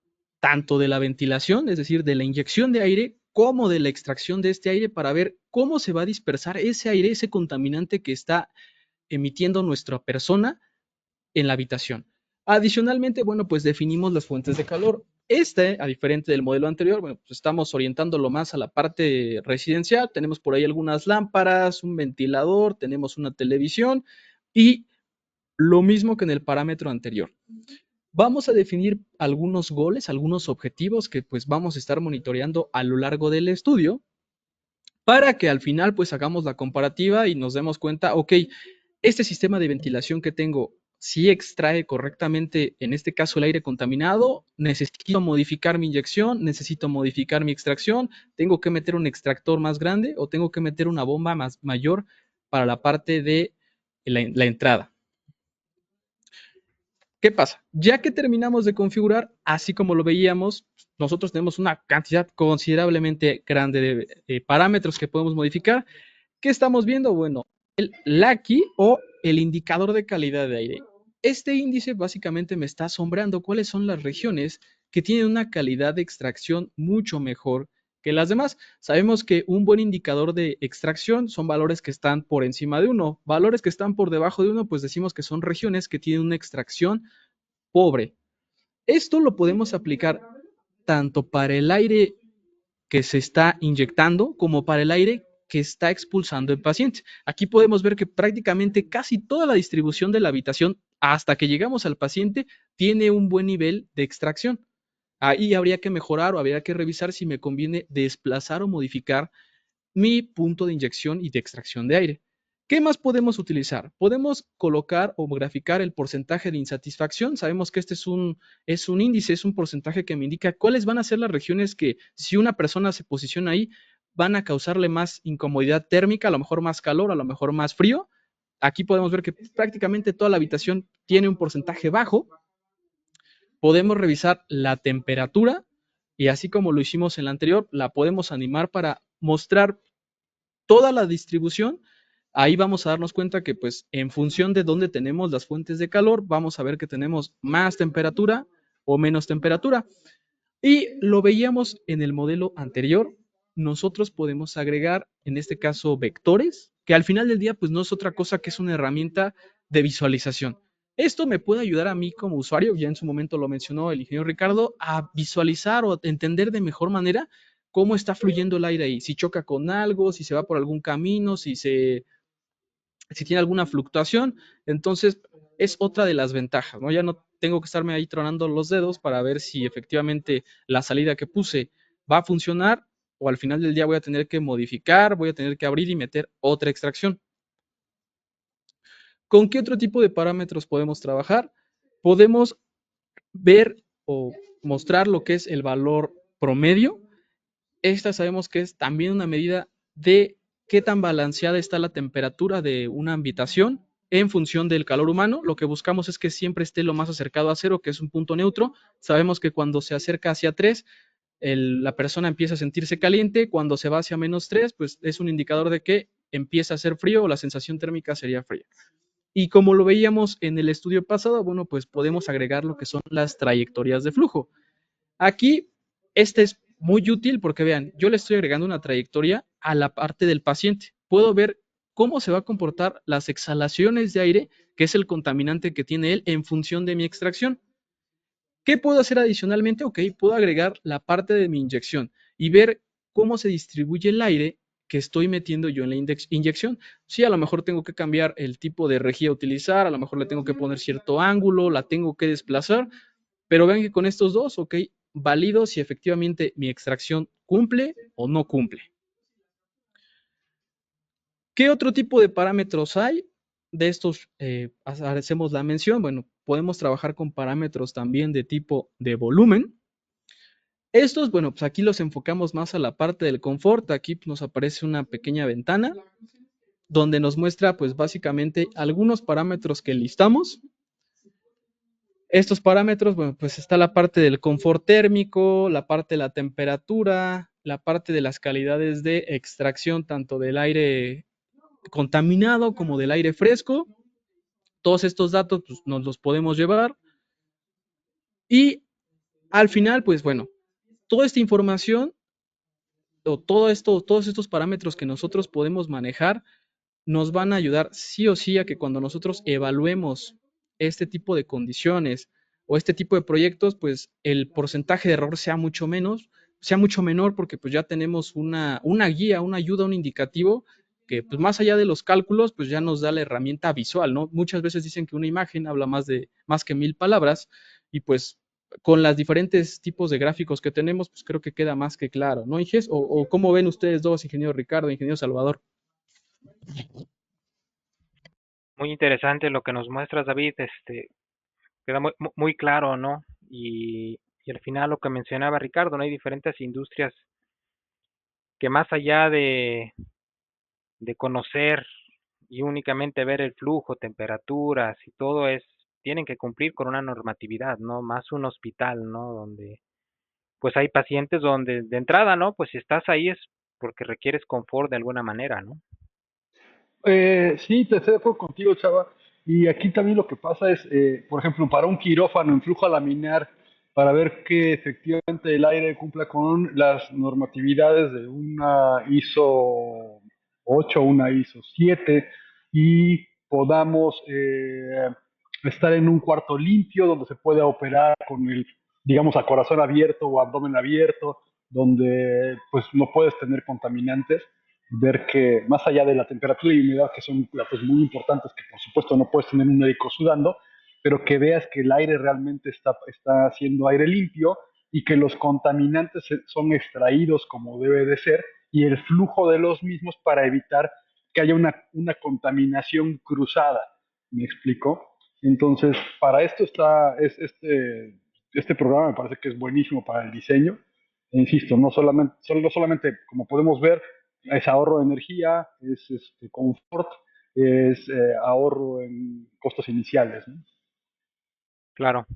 tanto de la ventilación, es decir, de la inyección de aire, como de la extracción de este aire para ver cómo se va a dispersar ese aire, ese contaminante que está emitiendo nuestra persona en la habitación. Adicionalmente, bueno, pues definimos las fuentes de calor. A diferente del modelo anterior, bueno, pues estamos orientándolo más a la parte residencial. Tenemos por ahí algunas lámparas, un ventilador, tenemos una televisión y lo mismo que en el parámetro anterior. Vamos a definir algunos goles, algunos objetivos que pues vamos a estar monitoreando a lo largo del estudio para que al final pues hagamos la comparativa y nos demos cuenta, ok, este sistema de ventilación que tengo, si extrae correctamente, en este caso el aire contaminado, necesito modificar mi inyección, necesito modificar mi extracción, tengo que meter un extractor más grande o tengo que meter una bomba mayor para la parte de la entrada. ¿Qué pasa? Ya que terminamos de configurar, así como lo veíamos, nosotros tenemos una cantidad considerablemente grande de parámetros que podemos modificar. ¿Qué estamos viendo? Bueno, el LACI o el indicador de calidad de aire. Este índice básicamente me está asombrando cuáles son las regiones que tienen una calidad de extracción mucho mejor que las demás. Sabemos que un buen indicador de extracción son valores que están por encima de 1. Valores que están por debajo de 1, pues decimos que son regiones que tienen una extracción pobre. Esto lo podemos aplicar tanto para el aire que se está inyectando como para el aire que está expulsando el paciente. Aquí podemos ver que prácticamente casi toda la distribución de la habitación hasta que llegamos al paciente tiene un buen nivel de extracción. Ahí habría que mejorar o habría que revisar si me conviene desplazar o modificar mi punto de inyección y de extracción de aire. ¿Qué más podemos utilizar? Podemos colocar o graficar el porcentaje de insatisfacción. Sabemos que este es un índice, es un porcentaje que me indica cuáles van a ser las regiones que, si una persona se posiciona ahí, van a causarle más incomodidad térmica, a lo mejor más calor, a lo mejor más frío. Aquí podemos ver que prácticamente toda la habitación tiene un porcentaje bajo. Podemos revisar la temperatura y así como lo hicimos en la anterior, la podemos animar para mostrar toda la distribución. Ahí vamos a darnos cuenta que pues en función de dónde tenemos las fuentes de calor, vamos a ver que tenemos más temperatura o menos temperatura. Y lo veíamos en el modelo anterior, nosotros podemos agregar, en este caso, vectores, que al final del día pues no es otra cosa que es una herramienta de visualización. Esto me puede ayudar a mí como usuario, ya en su momento lo mencionó el ingeniero Ricardo, a visualizar o a entender de mejor manera cómo está fluyendo el aire ahí, si choca con algo, si se va por algún camino, si tiene alguna fluctuación. Entonces, es otra de las ventajas, ¿no? Ya no tengo que estarme ahí tronando los dedos para ver si efectivamente la salida que puse va a funcionar o al final del día voy a tener que modificar, voy a tener que abrir y meter otra extracción. ¿Con qué otro tipo de parámetros podemos trabajar? Podemos ver o mostrar lo que es el valor promedio. Esta sabemos que es también una medida de qué tan balanceada está la temperatura de una habitación en función del calor humano. Lo que buscamos es que siempre esté lo más acercado a cero, que es un punto neutro. Sabemos que cuando se acerca hacia 3, la persona empieza a sentirse caliente. Cuando se va hacia -3, pues es un indicador de que empieza a hacer frío o la sensación térmica sería fría. Y como lo veíamos en el estudio pasado, bueno, pues podemos agregar lo que son las trayectorias de flujo. Aquí, este es muy útil porque vean, yo le estoy agregando una trayectoria a la parte del paciente. Puedo ver cómo se va a comportar las exhalaciones de aire, que es el contaminante que tiene él en función de mi extracción. ¿Qué puedo hacer adicionalmente? Ok, puedo agregar la parte de mi inyección y ver cómo se distribuye el aire que estoy metiendo yo en la inyección. Sí, a lo mejor tengo que cambiar el tipo de rejilla a utilizar, a lo mejor le tengo que poner cierto ángulo, la tengo que desplazar, pero vean que con estos dos, ok, valido si efectivamente mi extracción cumple o no cumple. ¿Qué otro tipo de parámetros hay? De estos hacemos la mención. Bueno, podemos trabajar con parámetros también de tipo de volumen. Estos, bueno, pues aquí los enfocamos más a la parte del confort. Aquí nos aparece una pequeña ventana donde nos muestra, pues básicamente algunos parámetros que listamos. Estos parámetros, bueno, pues está la parte del confort térmico, la parte de la temperatura, la parte de las calidades de extracción, tanto del aire contaminado como del aire fresco. Todos estos datos pues, nos los podemos llevar. Y al final, pues bueno, toda esta información o todos estos parámetros que nosotros podemos manejar nos van a ayudar sí o sí a que cuando nosotros evaluemos este tipo de condiciones o este tipo de proyectos, pues el porcentaje de error sea mucho menos, sea mucho menor, porque pues ya tenemos una guía, una ayuda, un indicativo que pues más allá de los cálculos, pues ya nos da la herramienta visual, ¿no? Muchas veces dicen que una imagen habla más que 1000 palabras y pues con los diferentes tipos de gráficos que tenemos, pues creo que queda más que claro, ¿no, Inges? O cómo ven ustedes dos, ingeniero Ricardo, ingeniero Salvador. Muy interesante lo que nos muestras, David. Queda muy claro, ¿no? Y al final lo que mencionaba Ricardo, ¿no? Hay diferentes industrias que más allá de conocer y únicamente ver el flujo, temperaturas y todo tienen que cumplir con una normatividad, ¿no? Más un hospital, ¿no? Donde pues hay pacientes donde de entrada, ¿no? Pues si estás ahí es porque requieres confort de alguna manera, ¿no? Sí, te estoy de acuerdo contigo, Chava. Y aquí también lo que pasa es, por ejemplo, para un quirófano en flujo laminar, para ver que efectivamente el aire cumpla con las normatividades de una ISO 8, una ISO 7, y podamos estar en un cuarto limpio donde se pueda operar con el, digamos, a corazón abierto o abdomen abierto, donde pues no puedes tener contaminantes, ver que más allá de la temperatura y humedad, que son datos muy importantes, que por supuesto no puedes tener un médico sudando, pero que veas que el aire realmente está siendo aire limpio y que los contaminantes son extraídos como debe de ser y el flujo de los mismos para evitar que haya una contaminación cruzada. ¿Me explico? Entonces, para esto este programa me parece que es buenísimo para el diseño. E insisto, no solamente, como podemos ver, es ahorro de energía, es confort, es ahorro en costos iniciales, ¿no? Claro.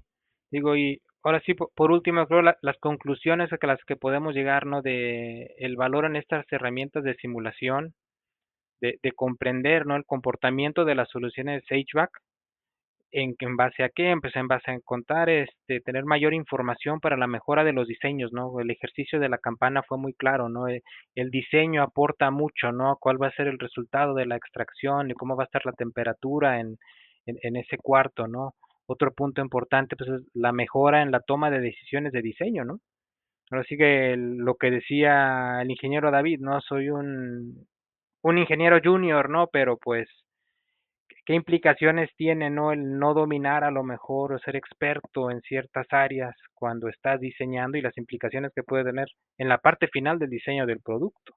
Digo, y ahora sí, por último, creo las conclusiones a las que podemos llegar, ¿no? De el valor en estas herramientas de simulación, de comprender, ¿no? El comportamiento de las soluciones HVAC, en base a qué, pues en base a contar, tener mayor información para la mejora de los diseños, ¿no? El ejercicio de la campana fue muy claro, ¿no? El diseño aporta mucho, ¿no? ¿Cuál va a ser el resultado de la extracción y cómo va a estar la temperatura en ese cuarto, ¿no? Otro punto importante, pues, es la mejora en la toma de decisiones de diseño, ¿no? Ahora sí que lo que decía el ingeniero David, ¿no? Soy un ingeniero junior, ¿no? Pero pues qué implicaciones tiene, ¿no? El no dominar a lo mejor o ser experto en ciertas áreas cuando estás diseñando y las implicaciones que puede tener en la parte final del diseño del producto.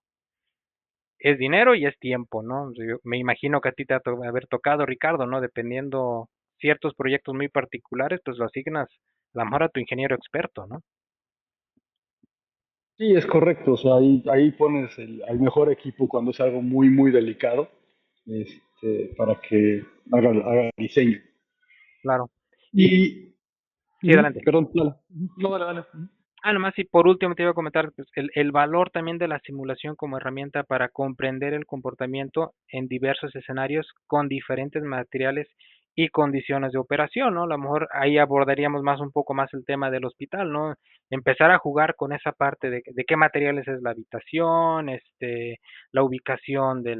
Es dinero y es tiempo, ¿no? Yo me imagino que a ti te ha haber tocado, Ricardo, ¿no? Dependiendo ciertos proyectos muy particulares, pues lo asignas a lo mejor a tu ingeniero experto, ¿no? Sí, es correcto. O sea, ahí pones al mejor equipo cuando es algo muy, muy delicado, para que haga el diseño. Claro. Y Y, sí, adelante. perdón, dale. No, dale, dale. Nomás y por último te iba a comentar pues, el valor también de la simulación como herramienta para comprender el comportamiento en diversos escenarios con diferentes materiales y condiciones de operación, ¿no? A lo mejor ahí abordaríamos más un poco más el tema del hospital, ¿no? Empezar a jugar con esa parte de qué materiales es la habitación, la ubicación de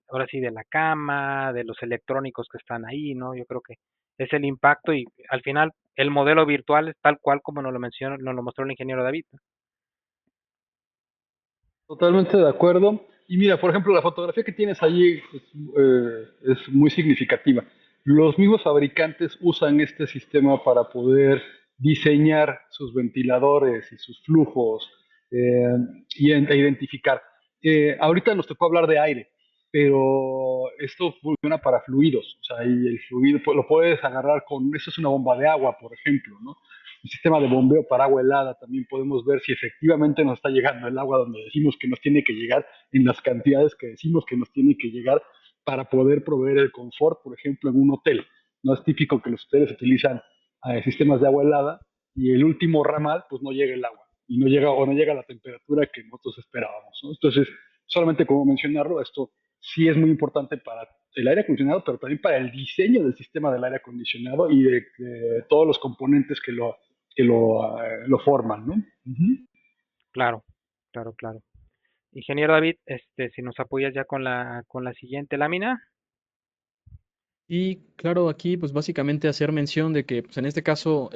ahora sí, de la cama, de los electrónicos que están ahí, ¿no? Yo creo que es el impacto y al final el modelo virtual es tal cual como nos lo mostró el ingeniero David, ¿no? Totalmente de acuerdo. Y mira, por ejemplo, la fotografía que tienes allí es muy significativa. Los mismos fabricantes usan este sistema para poder diseñar sus ventiladores y sus flujos, eh, e identificar. Ahorita nos tocó hablar de aire, pero esto funciona para fluidos. O sea, y el fluido lo puedes agarrar eso es una bomba de agua, por ejemplo, ¿no? Un sistema de bombeo para agua helada, también podemos ver si efectivamente nos está llegando el agua donde decimos que nos tiene que llegar, en las cantidades que decimos que nos tiene que llegar para poder proveer el confort, por ejemplo, en un hotel. No es típico que los hoteles utilizan sistemas de agua helada y el último ramal, pues no llega el agua y no llega o no llega a la temperatura que nosotros esperábamos, ¿no? Entonces, solamente como mencionarlo, esto sí es muy importante para el aire acondicionado, pero también para el diseño del sistema del aire acondicionado y de todos los componentes que lo forman, ¿no? Ujú. Claro, claro, claro. Ingeniero David, si nos apoyas ya con la siguiente lámina. Y claro, aquí pues básicamente hacer mención de que pues, en este caso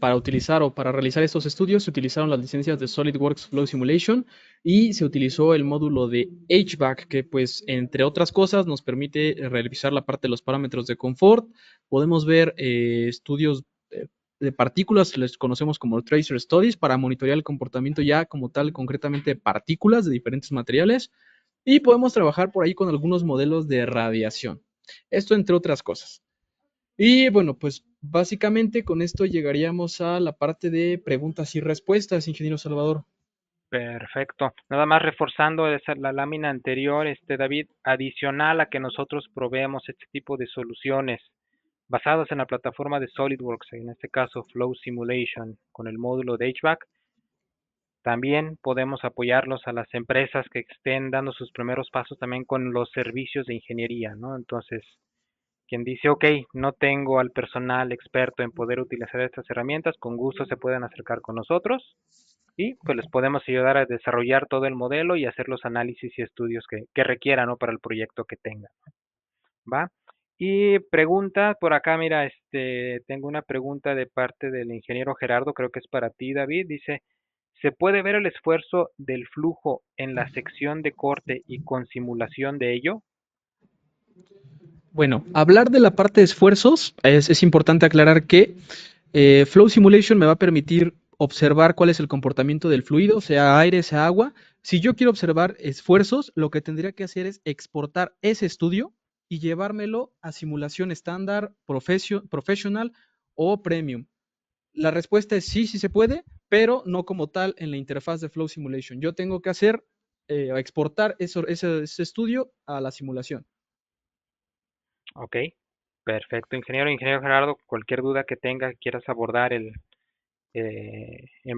para utilizar o para realizar estos estudios se utilizaron las licencias de SolidWorks Flow Simulation y se utilizó el módulo de HVAC que pues entre otras cosas nos permite revisar la parte de los parámetros de confort. Podemos ver estudios de partículas, les conocemos como Tracer Studies, para monitorear el comportamiento ya como tal, concretamente de partículas de diferentes materiales. Y podemos trabajar por ahí con algunos modelos de radiación. Esto entre otras cosas. Y bueno, pues básicamente con esto llegaríamos a la parte de preguntas y respuestas, ingeniero Salvador. Perfecto. Nada más reforzando la lámina anterior, David, adicional a que nosotros proveemos este tipo de soluciones basadas en la plataforma de SolidWorks, en este caso Flow Simulation, con el módulo de HVAC, también podemos apoyarlos a las empresas que estén dando sus primeros pasos también con los servicios de ingeniería, ¿no? Entonces, quien dice, ok, no tengo al personal experto en poder utilizar estas herramientas, con gusto se pueden acercar con nosotros y pues les podemos ayudar a desarrollar todo el modelo y hacer los análisis y estudios que requieran, ¿no? Para el proyecto que tengan, ¿va? Y pregunta por acá, mira, tengo una pregunta de parte del ingeniero Gerardo, creo que es para ti, David. Dice, ¿se puede ver el esfuerzo del flujo en la sección de corte y con simulación de ello? Bueno, hablar de la parte de esfuerzos, es importante aclarar que Flow Simulation me va a permitir observar cuál es el comportamiento del fluido, sea aire, sea agua, Si yo quiero observar esfuerzos, lo que tendría que hacer es exportar ese estudio y llevármelo a simulación estándar, professional o premium. La respuesta es sí, sí se puede, pero no como tal en la interfaz de Flow Simulation. Yo tengo que hacer, exportar ese estudio a la simulación. Ok, perfecto, ingeniero Gerardo, cualquier duda que tenga, quieras abordar en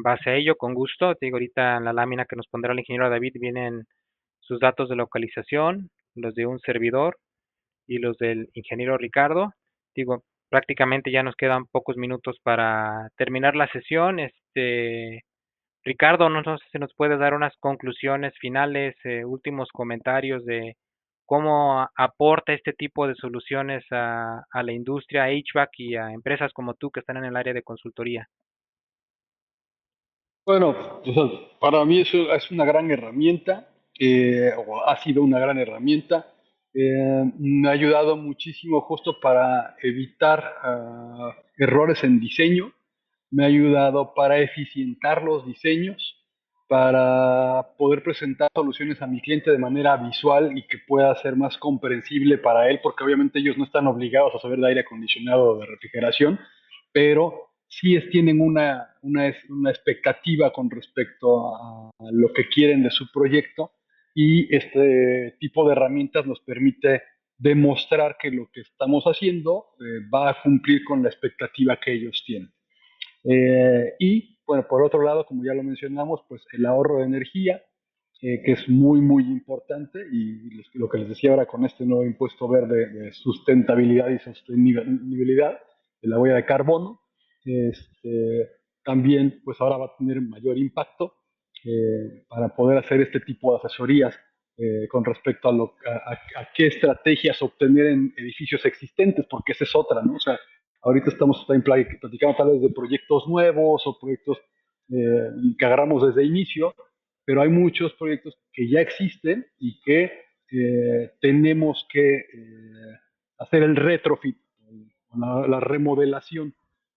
base a ello, con gusto. Te digo, ahorita en la lámina que nos pondrá el ingeniero David vienen sus datos de localización, los de un servidor y los del ingeniero Ricardo. Digo, prácticamente ya nos quedan pocos minutos para terminar la sesión. Ricardo, no sé si nos puedes dar unas conclusiones finales, últimos comentarios de cómo aporta este tipo de soluciones a la industria HVAC y a empresas como tú que están en el área de consultoría. Bueno, o sea, para mí eso es una gran herramienta, o ha sido una gran herramienta. Me ha ayudado muchísimo justo para evitar errores en diseño, me ha ayudado para eficientar los diseños, para poder presentar soluciones a mi cliente de manera visual y que pueda ser más comprensible para él, porque obviamente ellos no están obligados a saber de aire acondicionado o de refrigeración, pero sí tienen una expectativa con respecto a lo que quieren de su proyecto y este tipo de herramientas nos permite demostrar que lo que estamos haciendo va a cumplir con la expectativa que ellos tienen. Y bueno, por otro lado, como ya lo mencionamos, pues el ahorro de energía, que es muy, muy importante y lo que les decía ahora con este nuevo impuesto verde de sustentabilidad y sostenibilidad de la huella de carbono, este, también pues ahora va a tener mayor impacto para poder hacer este tipo de asesorías con respecto a qué estrategias obtener en edificios existentes, porque esa es otra, ¿no? O sea, ahorita estamos también platicando tal vez de proyectos nuevos o proyectos que agarramos desde inicio, pero hay muchos proyectos que ya existen y que tenemos que hacer el retrofit, la remodelación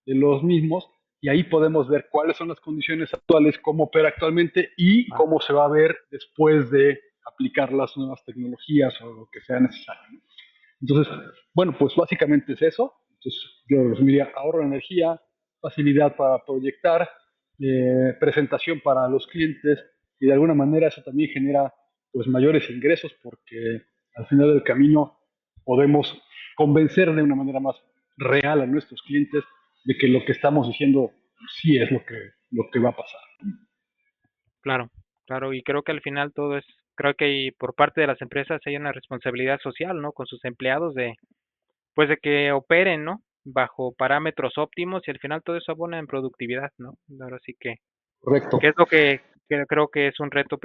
de los mismos, y ahí podemos ver cuáles son las condiciones actuales, cómo opera actualmente y Ah, cómo se va a ver después de aplicar las nuevas tecnologías o lo que sea necesario. Entonces, bueno, pues básicamente es eso. Entonces, yo resumiría ahorro de energía, facilidad para proyectar, presentación para los clientes y de alguna manera eso también genera pues mayores ingresos porque al final del camino podemos convencer de una manera más real a nuestros clientes de que lo que estamos diciendo sí es lo que va a pasar. claro, claro, y creo que al final todo es, creo que por parte de las empresas hay una responsabilidad social, ¿no? Con sus empleados pues de que operen, ¿no? Bajo parámetros óptimos y al final todo eso abona en productividad, ¿no? Ahora sí Correcto, que es lo que creo que es un reto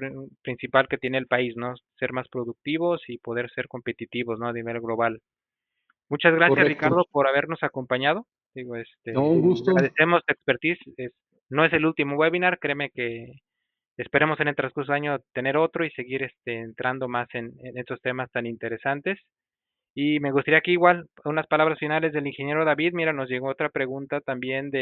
principal que tiene el país, ¿no? Ser más productivos y poder ser competitivos, ¿no? A nivel global. Muchas gracias, correcto. Ricardo, por habernos acompañado. Digo, No, un gusto. agradecemos tu expertise. No es el último webinar, créeme que esperemos en el transcurso del año tener otro y seguir entrando más en estos temas tan interesantes. Y me gustaría que igual unas palabras finales del ingeniero David. Mira, nos llegó otra pregunta también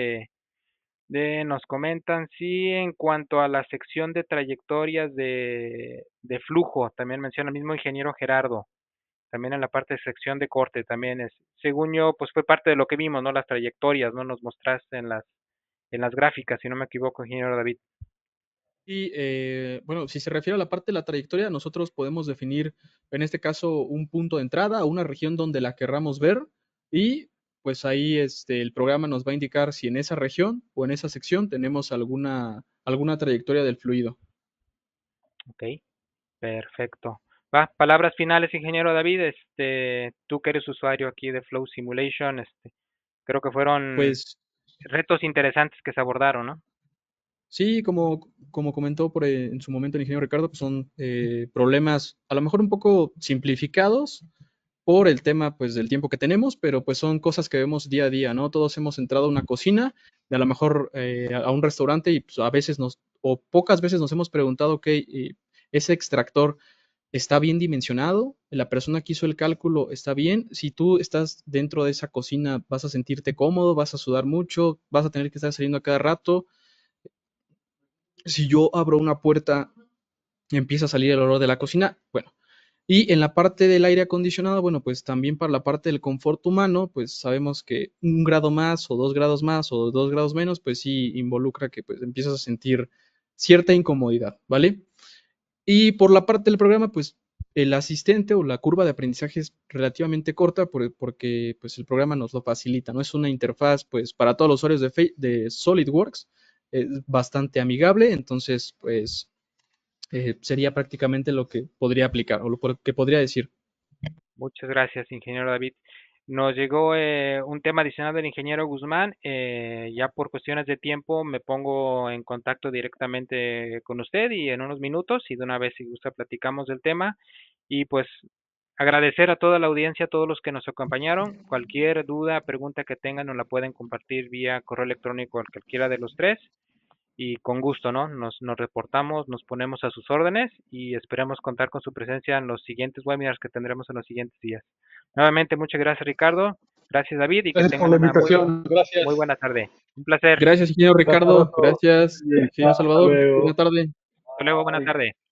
nos comentan, sí, en cuanto a la sección de trayectorias de flujo, también menciona el mismo ingeniero Gerardo, también en la parte de sección de corte, también es, según yo, pues fue parte de lo que vimos, ¿no? Las trayectorias, ¿no? Nos mostraste en las gráficas, si no me equivoco, ingeniero David. Y bueno, si se refiere a la parte de la trayectoria, nosotros podemos definir, en este caso, un punto de entrada, una región donde la querramos ver y pues ahí el programa nos va a indicar si en esa región o en esa sección tenemos alguna trayectoria del fluido. Ok, perfecto. Va, palabras finales, ingeniero David, tú que eres usuario aquí de Flow Simulation, creo que fueron Pues retos interesantes que se abordaron, ¿no? sí, como comentó en su momento el ingeniero Ricardo, pues son problemas a lo mejor un poco simplificados por el tema pues del tiempo que tenemos, pero pues son cosas que vemos día a día, ¿no? Todos hemos entrado a una cocina, de a lo mejor a un restaurante y pues, a veces o pocas veces nos hemos preguntado, ok, ese extractor está bien dimensionado, la persona que hizo el cálculo está bien, si tú estás dentro de esa cocina vas a sentirte cómodo, vas a sudar mucho, vas a tener que estar saliendo a cada rato. Si yo abro una puerta empieza a salir el olor de la cocina. Bueno, y en la parte del aire acondicionado, bueno, pues también para la parte del confort humano, pues sabemos que 1 grado más o 2 grados más o 2 grados menos, pues sí involucra que pues empiezas a sentir cierta incomodidad, ¿vale? Y por la parte del programa, pues el asistente o la curva de aprendizaje es relativamente corta porque pues el programa nos lo facilita, ¿no? Es una interfaz pues para todos los usuarios de SolidWorks, es bastante amigable, entonces pues sería prácticamente lo que podría aplicar o lo que podría decir. Muchas gracias, ingeniero David. Nos llegó un tema adicional del ingeniero Guzmán. Ya por cuestiones de tiempo me pongo en contacto directamente con usted y en unos minutos y de una vez si gusta platicamos del tema. Y pues agradecer a toda la audiencia, a todos los que nos acompañaron. Cualquier duda, pregunta que tengan nos la pueden compartir vía correo electrónico a cualquiera de los tres y con gusto, ¿no? Nos reportamos, nos ponemos a sus órdenes y esperemos contar con su presencia en los siguientes webinars que tendremos en los siguientes días. Nuevamente, muchas gracias, Ricardo. Gracias, David, y que Gracias por tengan la una invitación. muy Gracias. buena tarde. Un placer. Gracias, ingeniero Buenas tardes a Ricardo. todos. Gracias, Bien, ingeniero hasta Salvador. Buena luego. tarde. Hasta luego, buena Bye. tarde.